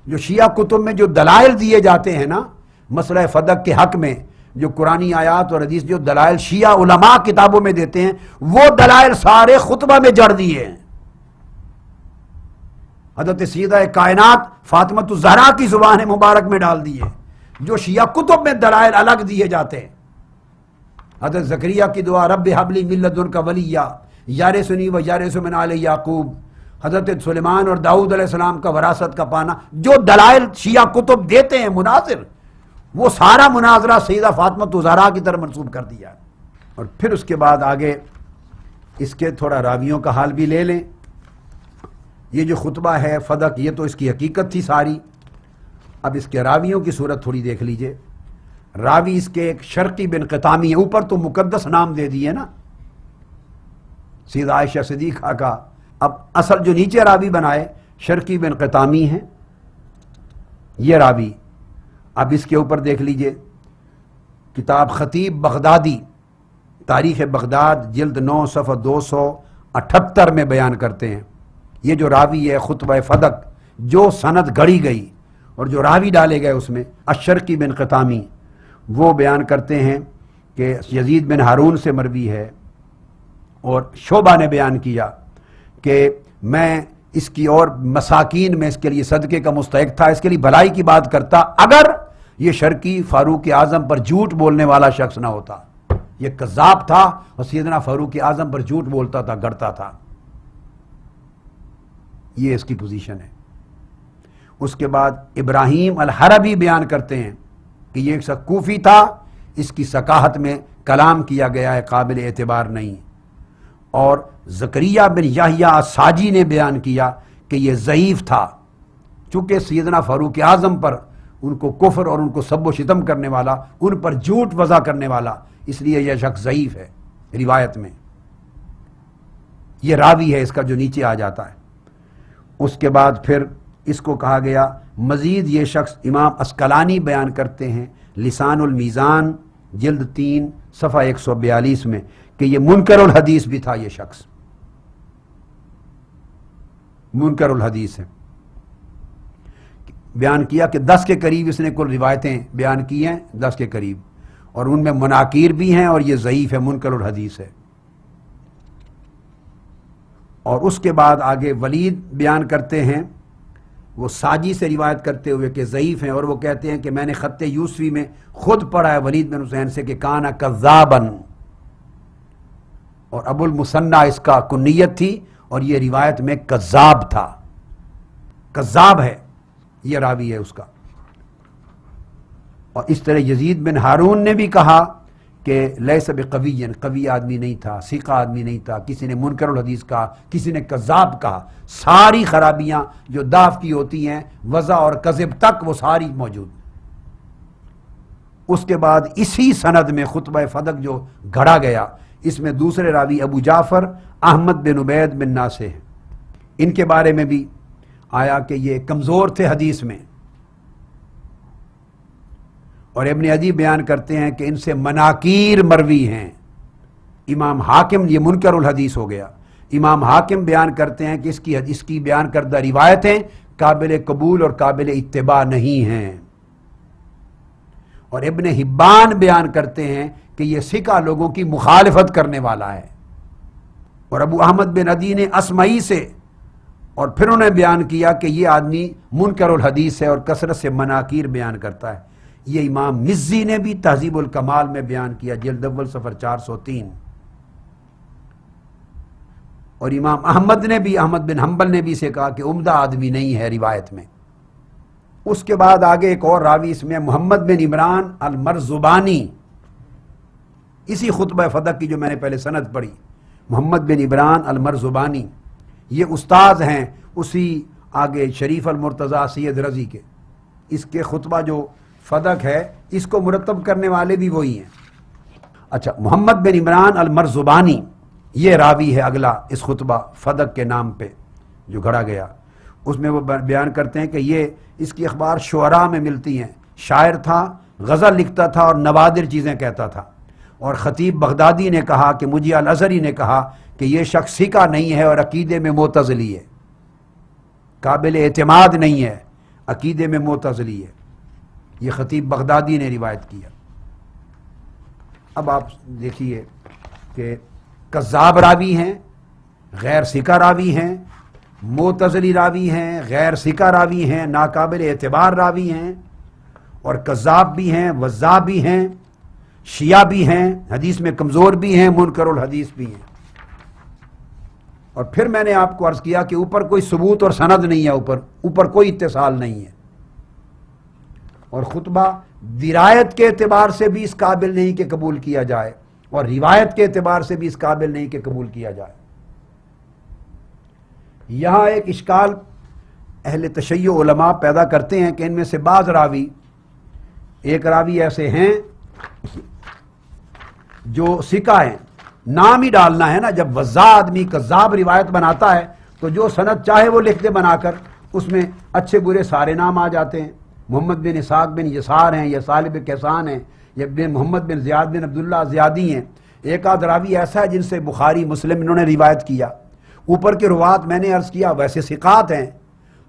جو شیعہ کتب میں جو دلائل دیے جاتے ہیں نا مسئلہ فدق کے حق میں, جو قرآنی آیات اور حدیث جو دلائل شیعہ علماء کتابوں میں دیتے ہیں, وہ دلائل سارے خطبہ میں جڑ دیے ہیں. حضرت سیدہ کائنات فاطمہ الزہرا کی زبان مبارک میں ڈال دیے. جو شیعہ کتب میں دلائل الگ دیے جاتے ہیں, حضرت زکریا کی دعا رب حب لی من لدنک ولیہ یارثنی و یارث من آل یعقوب, حضرت سلیمان اور داؤد علیہ السلام کا وراثت کا پانا, جو دلائل شیعہ کتب دیتے ہیں مناظر, وہ سارا مناظرہ سیدہ فاطمہ الزہرا کی طرف منسوب کر دیا. اور پھر اس کے بعد آگے اس کے تھوڑا راویوں کا حال بھی لے لیں. یہ جو خطبہ ہے فدق, یہ تو اس کی حقیقت تھی ساری. اب اس کے راویوں کی صورت تھوڑی دیکھ لیجئے. راوی اس کے ایک شرقی بن قطامی ہے, اوپر تو مقدس نام دے دیے نا سیدہ عائشہ صدیقہ کا. اب اصل جو نیچے راوی بنائے شرقی بن قطامی ہیں, یہ راوی. اب اس کے اوپر دیکھ لیجئے کتاب خطیب بغدادی تاریخ بغداد جلد 9 صفحہ 278 میں بیان کرتے ہیں. یہ جو راوی ہے خطبہ فدق, جو سند گھڑی گئی اور جو راوی ڈالے گئے اس میں الشرقی بن قطامی, وہ بیان کرتے ہیں کہ یزید بن ہارون سے مروی ہے. اور شعبہ نے بیان کیا کہ میں اس کی اور مساکین میں اس کے لیے صدقے کا مستحق تھا, اس کے لیے بھلائی کی بات کرتا, اگر یہ شرقی فاروق اعظم پر جھوٹ بولنے والا شخص نہ ہوتا. یہ کذاب تھا اور سیدنا فاروق اعظم پر جھوٹ بولتا تھا, گڑتا تھا. یہ اس کی پوزیشن ہے. اس کے بعد ابراہیم الحربی بیان کرتے ہیں کہ یہ ایک شخص کوفی تھا, اس کی ثقاہت میں کلام کیا گیا ہے, قابل اعتبار نہیں. اور زکریہ بن یحییٰ الساجی نے بیان کیا کہ یہ ضعیف تھا, چونکہ سیدنا فاروق اعظم پر ان کو کفر اور ان کو سب و شتم کرنے والا, ان پر جھوٹ وضع کرنے والا, اس لیے یہ شخص ضعیف ہے روایت میں. یہ راوی ہے اس کا جو نیچے آ جاتا ہے. اس کے بعد پھر اس کو کہا گیا مزید یہ شخص امام اسقلانی بیان کرتے ہیں لسان المیزان جلد 3 صفحہ 142 میں کہ یہ منکر الحدیث بھی تھا. یہ شخص منکر الحدیث ہے. بیان کیا کہ 10 کے قریب اس نے کل روایتیں بیان کی ہیں, 10 کے قریب, اور ان میں مناکیر بھی ہیں, اور یہ ضعیف ہے, منکر الحدیث ہے. اور اس کے بعد آگے ولید بیان کرتے ہیں, وہ ساجی سے روایت کرتے ہوئے کہ ضعیف ہیں, اور وہ کہتے ہیں کہ میں نے خط یوسفی میں خود پڑھا ہے ولید بن حسین سے کہ کانا کذابن, اور ابو المثنیٰ اس کا کنیت تھی, اور یہ روایت میں کذاب تھا, کذاب ہے, یہ راوی ہے اس کا. اور اس طرح یزید بن ہارون نے بھی کہا کہ لیس بقوی, قوی آدمی نہیں تھا, ثقہ آدمی نہیں تھا. کسی نے منکر الحدیث کہا, کسی نے کذاب کہا. ساری خرابیاں جو داف کی ہوتی ہیں وضع اور کذب تک, وہ ساری موجود. اس کے بعد اسی سند میں خطبہ فدق جو گھڑا گیا, اس میں دوسرے راوی ابو جعفر احمد بن عبید بن ناصح ہیں. ان کے بارے میں بھی آیا کہ یہ کمزور تھے حدیث میں, اور ابن عدی بیان کرتے ہیں کہ ان سے مناکیر مروی ہیں. امام حاکم، یہ منکر الحدیث ہو گیا، امام حاکم بیان کرتے ہیں کہ اس کی بیان کردہ روایتیں قابل قبول اور قابل اتباع نہیں ہیں. اور ابن حبان بیان کرتے ہیں کہ یہ ثقہ لوگوں کی مخالفت کرنے والا ہے. اور ابو احمد بن عدی نے اسمعی سے اور پھر انہوں نے بیان کیا کہ یہ آدمی منکر الحدیث ہے اور کثرت سے مناکیر بیان کرتا ہے. یہ امام مزی نے بھی تہذیب الکمال میں بیان کیا، جلد اول صفحہ 403. اور امام احمد نے بھی، احمد بن حنبل نے بھی اسے کہا کہ عمدہ آدمی نہیں ہے روایت میں. اس کے بعد آگے ایک اور راوی اس میں محمد بن عمران المرزبانی، اسی خطبہ فدق کی جو میں نے پہلے سند پڑھی، محمد بن عمران المرزبانی، یہ استاذ ہیں اسی آگے شریف المرتضیٰ سید رضی کے. اس کے خطبہ جو فدق ہے اس کو مرتب کرنے والے بھی وہی ہیں. اچھا، محمد بن عمران المرزبانی یہ راوی ہے اگلا اس خطبہ فدق کے نام پہ جو گھڑا گیا. اس میں وہ بیان کرتے ہیں کہ یہ اس کی اخبار شعراء میں ملتی ہیں. شاعر تھا، غزل لکھتا تھا اور نوادر چیزیں کہتا تھا. اور خطیب بغدادی نے کہا کہ مجھے الازہری نے کہا کہ یہ شخص ثقہ نہیں ہے اور عقیدے میں معتزلی ہے، قابل اعتماد نہیں ہے، عقیدے میں معتزلی ہے. یہ خطیب بغدادی نے روایت کیا. اب آپ دیکھیے کہ کذاب راوی ہیں، غیر ثقہ راوی ہیں، معتزلی راوی ہیں، غیر ثقہ راوی ہیں، ناقابل اعتبار راوی ہیں، اور کذاب بھی ہیں، وضاع بھی ہیں، شیعہ بھی ہیں، حدیث میں کمزور بھی ہیں، منکر الحدیث بھی ہیں. اور پھر میں نے آپ کو عرض کیا کہ اوپر کوئی ثبوت اور سند نہیں ہے، اوپر کوئی اتصال نہیں ہے. اور خطبہ درایت کے اعتبار سے بھی اس قابل نہیں کہ قبول کیا جائے، اور روایت کے اعتبار سے بھی اس قابل نہیں کہ قبول کیا جائے. یہاں ایک اشکال اہل تشیع علماء پیدا کرتے ہیں کہ ان میں سے بعض راوی، ایک راوی ایسے ہیں جو ثقہ ہیں، نام ہی ڈالنا ہے نا. جب وضاع آدمی کذاب روایت بناتا ہے تو جو سند چاہے وہ لکھ دے بنا کر، اس میں اچھے برے سارے نام آ جاتے ہیں. محمد بن اسحاق بن یسار ہیں، یا صالح بن کیسان ہیں، یا محمد بن زیاد بن عبداللہ زیادی ہیں. ایک آدھ راوی ایسا ہے جن سے بخاری مسلم انہوں نے روایت کیا. اوپر کے روات میں نے عرض کیا ویسے ثقات ہیں،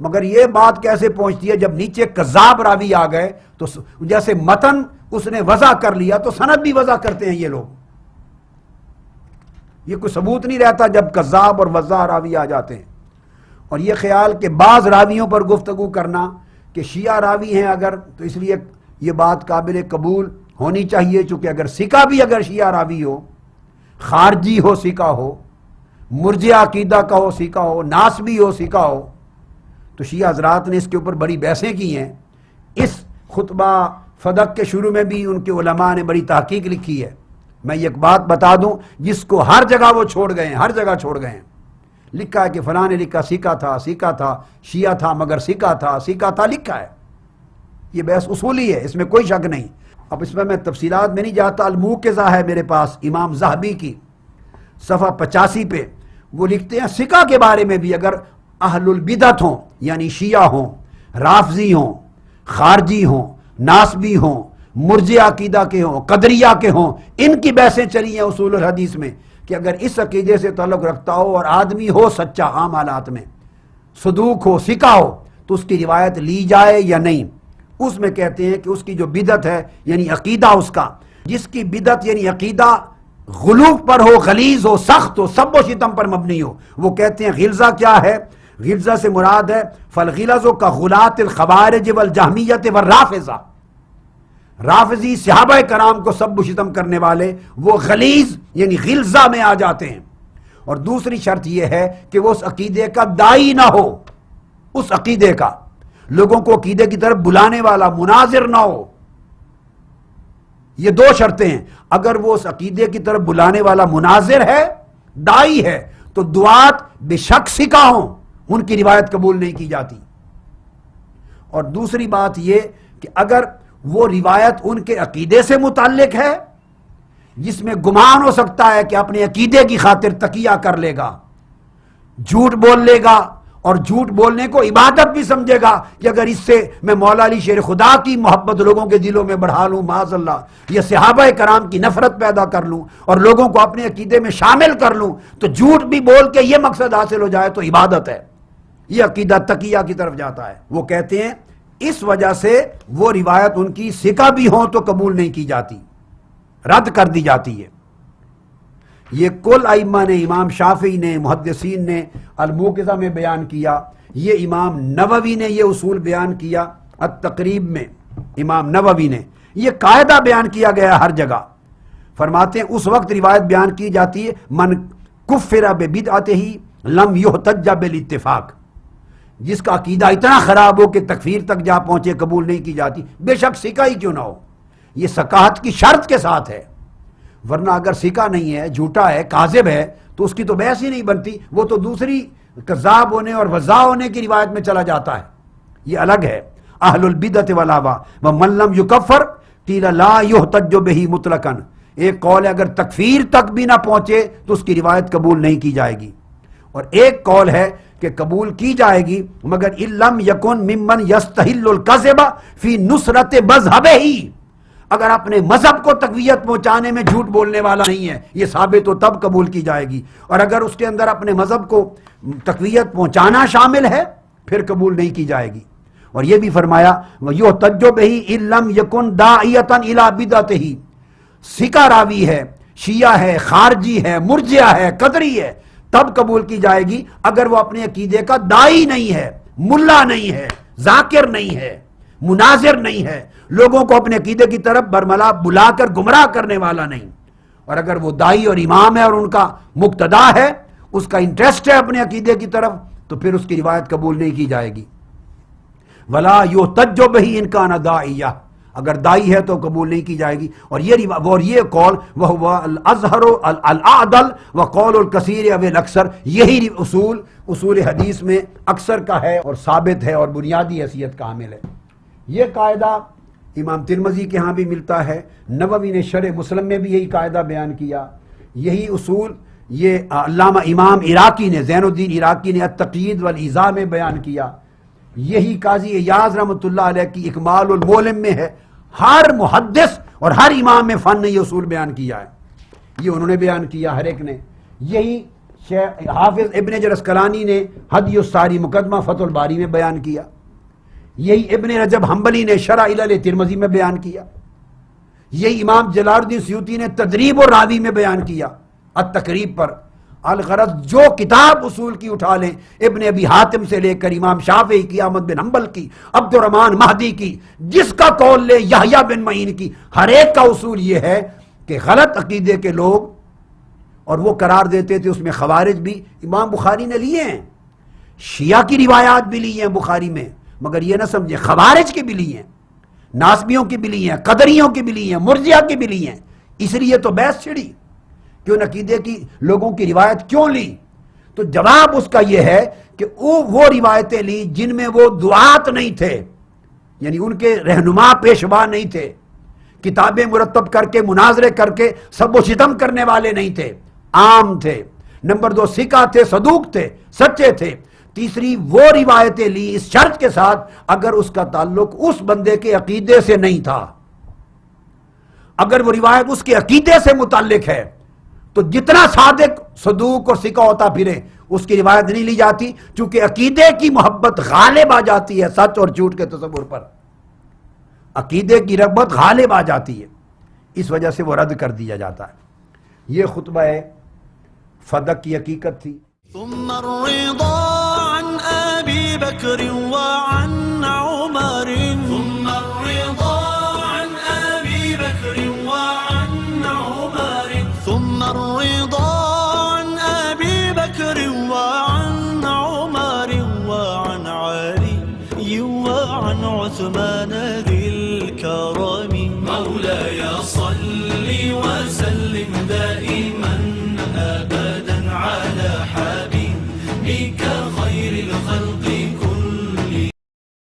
مگر یہ بات کیسے پہنچتی ہے جب نیچے کذاب راوی آ گئے تو جیسے متن اس نے وضع کر لیا تو سند بھی وضع کرتے ہیں یہ لوگ. یہ کوئی ثبوت نہیں رہتا جب کذاب اور وضاع راوی آ جاتے ہیں. اور یہ خیال کہ بعض راویوں پر گفتگو کرنا کہ شیعہ راوی ہیں اگر، تو اس لیے یہ بات قابل قبول ہونی چاہیے، چونکہ اگر ثقہ بھی اگر شیعہ راوی ہو، خارجی ہو ثقہ ہو، مرجع عقیدہ کا ہو ثقہ ہو، ناسبی ہو ثقہ ہو، تو شیعہ حضرات نے اس کے اوپر بڑی بحثیں کی ہیں. اس خطبہ فدق کے شروع میں بھی ان کے علماء نے بڑی تحقیق لکھی ہے. میں ایک بات بتا دوں جس کو ہر جگہ وہ چھوڑ گئے ہیں، ہر جگہ چھوڑ گئے ہیں. لکھا ہے کہ فلاں نے لکھا ثقہ تھا، ثقہ تھا، شیعہ تھا مگر ثقہ تھا، ثقہ تھا، لکھا ہے. یہ بحث اصولی ہے، اس میں کوئی شک نہیں. اب اس میں تفصیلات میں نہیں جاتا. الموقظہ ہے میرے پاس امام ذہبی کی، صفحہ 85 پہ وہ لکھتے ہیں ثقہ کے بارے میں بھی اگر اہل البدعت ہوں، یعنی شیعہ ہوں، رافضی ہوں، خارجی ہوں، ناسبی ہوں، مرجع عقیدہ کے ہوں، قدریہ کے ہوں، ان کی بحثیں چلی ہیں اصول الحدیث میں کہ اگر اس عقیدے سے تعلق رکھتا ہو اور آدمی ہو سچا عام حالات میں، صدوق ہو، ثقہ ہو، تو اس کی روایت لی جائے یا نہیں. اس میں کہتے ہیں کہ اس کی جو بدعت ہے یعنی عقیدہ، اس کا جس کی بدعت یعنی عقیدہ غلو پر ہو، غلیظ ہو، سخت ہو، سب و شتم پر مبنی ہو، وہ کہتے ہیں غلظہ کیا ہے؟ غلظہ سے مراد ہے فالغلظ کا غلاۃ الخوارج والجہمیۃ والرافضہ. رافضی صحابہ کرام کو سب و شتم کرنے والے وہ غلیظ یعنی غلظہ میں آ جاتے ہیں. اور دوسری شرط یہ ہے کہ وہ اس عقیدے کا داعی نہ ہو، اس عقیدے کا لوگوں کو عقیدے کی طرف بلانے والا مناظر نہ ہو. یہ دو شرطیں ہیں. اگر وہ اس عقیدے کی طرف بلانے والا مناظر ہے، داعی ہے، تو دعات بے شک ثقہ ہوں، ان کی روایت قبول نہیں کی جاتی. اور دوسری بات یہ کہ اگر وہ روایت ان کے عقیدے سے متعلق ہے جس میں گمان ہو سکتا ہے کہ اپنے عقیدے کی خاطر تقیہ کر لے گا، جھوٹ بول لے گا اور جھوٹ بولنے کو عبادت بھی سمجھے گا کہ اگر اس سے میں مولا علی شیر خدا کی محبت لوگوں کے دلوں میں بڑھا لوں معاذ اللہ، یا صحابہ کرام کی نفرت پیدا کر لوں اور لوگوں کو اپنے عقیدے میں شامل کر لوں، تو جھوٹ بھی بول کے یہ مقصد حاصل ہو جائے تو عبادت ہے، یہ عقیدہ تقیہ کی طرف جاتا ہے۔ وہ کہتے ہیں اس وجہ سے وہ روایت ان کی ثقہ بھی ہوں تو قبول نہیں کی جاتی، رد کر دی جاتی ہے۔ یہ کل ائمہ نے، امام شافعی نے، محدثین نے الموقظہ میں بیان کیا، یہ امام نووی نے یہ اصول بیان کیا التقریب میں، امام نووی نے یہ قاعدہ بیان کیا گیا ہر جگہ۔ فرماتے ہیں اس وقت روایت بیان کی جاتی ہے من کفر ببدعتہ لم یحتج بالاتفاق، جس کا عقیدہ اتنا خراب ہو کہ تکفیر تک جا پہنچے، قبول نہیں کی جاتی، بے شک سکہ ہی کیوں نہ ہو۔ یہ سکاہت کی شرط کے ساتھ ہے، ورنہ اگر سکہ نہیں ہے، جھوٹا ہے، کاذب ہے، تو اس کی تو بحث ہی نہیں بنتی، وہ تو دوسری کذاب ہونے اور وضاع ہونے کی روایت میں چلا جاتا ہے، یہ الگ ہے۔ اہل البدعۃ والاہواء ومن لم یکفر قیل لا یحتج بہ مطلقا، ایک قول ہے اگر تکفیر تک بھی نہ پہنچے تو اس کی روایت قبول نہیں کی جائے گی، اور ایک قول ہے کہ قبول کی جائے گی مگر ان لم یکن ممن یستحل الکذب فی نصرت مذہبہ، اگر اپنے مذہب کو تقویت پہنچانے میں جھوٹ بولنے والا نہیں ہے، یہ ثابت ہو تب قبول کی جائے گی، اور اگر اس کے اندر اپنے مذہب کو تقویت پہنچانا شامل ہے پھر قبول نہیں کی جائے گی۔ اور یہ بھی فرمایا وَيُحْتَجُّ بِهِ إِن لَّمْ يَكُن دَاعِيَةً إِلَىٰ بِدْعَتِهِ، سکہ راوی ہے، شیعہ ہے، خارجی ہے، مرجئہ ہے، قدری ہے، تب قبول کی جائے گی اگر وہ اپنے عقیدے کا داعی نہیں ہے، ملا نہیں ہے، ذاکر نہیں ہے، مناظر نہیں ہے، لوگوں کو اپنے عقیدے کی طرف برملا بلا کر گمراہ کرنے والا نہیں، اور اگر وہ داعی اور امام ہے اور ان کا مقتدا ہے، اس کا انٹرسٹ ہے اپنے عقیدے کی طرف، تو پھر اس کی روایت قبول نہیں کی جائے گی۔ ولا یحتج بہ ان کان داعیہ، اگر داعی ہے تو قبول نہیں کی جائے گی، اور یہ قول وہ الازہر الاعدل وقول الکثیر او الاکثر، یہی اصول حدیث میں اکثر کا ہے اور ثابت ہے اور بنیادی حیثیت کا حامل ہے۔ یہ قاعدہ امام ترمذی کے ہاں بھی ملتا ہے، نووی نے شرح مسلم میں بھی یہی قاعدہ بیان کیا، یہی اصول یہ علامہ امام عراقی نے، زین الدین عراقی نے التقیید والایذاء میں بیان کیا، یہی قاضی ایاز رحمۃ اللہ علیہ کی اکمال المعلم میں ہے، ہر محدث اور ہر امام میں فن نے یہ اصول بیان کیا ہے، یہ انہوں نے بیان کیا ہر ایک نے، یہی حافظ ابن حجر اسقلانی نے ہدی الساری مقدمہ فتح الباری میں بیان کیا، یہی ابن رجب حنبلی نے شرح علل ترمذی میں بیان کیا، یہی امام جلال الدین سیوطی نے تدریب الراوی میں بیان کیا التقریب پر۔ الغرض جو کتاب اصول کی اٹھا لیں، ابن ابی حاتم سے لے کر امام شافعی کی، احمد بن حنبل کی، عبد الرحمن مہدی کی، جس کا قول لے یحییٰ بن معین کی، ہر ایک کا اصول یہ ہے کہ غلط عقیدے کے لوگ، اور وہ قرار دیتے تھے اس میں خوارج بھی، امام بخاری نے لیے ہیں، شیعہ کی روایات بھی لی ہیں بخاری میں، مگر یہ نہ سمجھے خوارج کی بھی لی ہیں، ناسبیوں کی بھی لی ہیں، قدریوں کی بھی لی ہیں، مرجئہ کی بھی لی ہیں، اس لیے تو بحث چھڑی کیوں عقیدے کی لوگوں کی روایت کیوں لی؟ تو جواب اس کا یہ ہے کہ وہ روایتیں لی جن میں وہ دعات نہیں تھے، یعنی ان کے رہنما پیشوا نہیں تھے، کتابیں مرتب کر کے مناظرے کر کے سب و شتم کرنے والے نہیں تھے، عام تھے۔ نمبر 2 ثقہ تھے، صدوق تھے، سچے تھے۔ تیسری وہ روایتیں لی اس شرط کے ساتھ اگر اس کا تعلق اس بندے کے عقیدے سے نہیں تھا، اگر وہ روایت اس کے عقیدے سے متعلق ہے تو جتنا صادق صدوق اور ثقہ ہوتا پھرے اس کی روایت نہیں لی جاتی، چونکہ عقیدے کی محبت غالب آ جاتی ہے سچ اور جھوٹ کے تصور پر، عقیدے کی رغبت غالب آ جاتی ہے، اس وجہ سے وہ رد کر دیا جاتا ہے۔ یہ خطبہ فدق کی حقیقت تھی۔ ثم الرضا عن أبي بكر وعن عمر، ثم الرضا عن أبي بكر وعن عمر، ثم الرضا عن أبي بكر وعن عمر وعن علي وعن عثمان ذي الكرم، مولاي صل وسلم دائما أبدا على حبيبك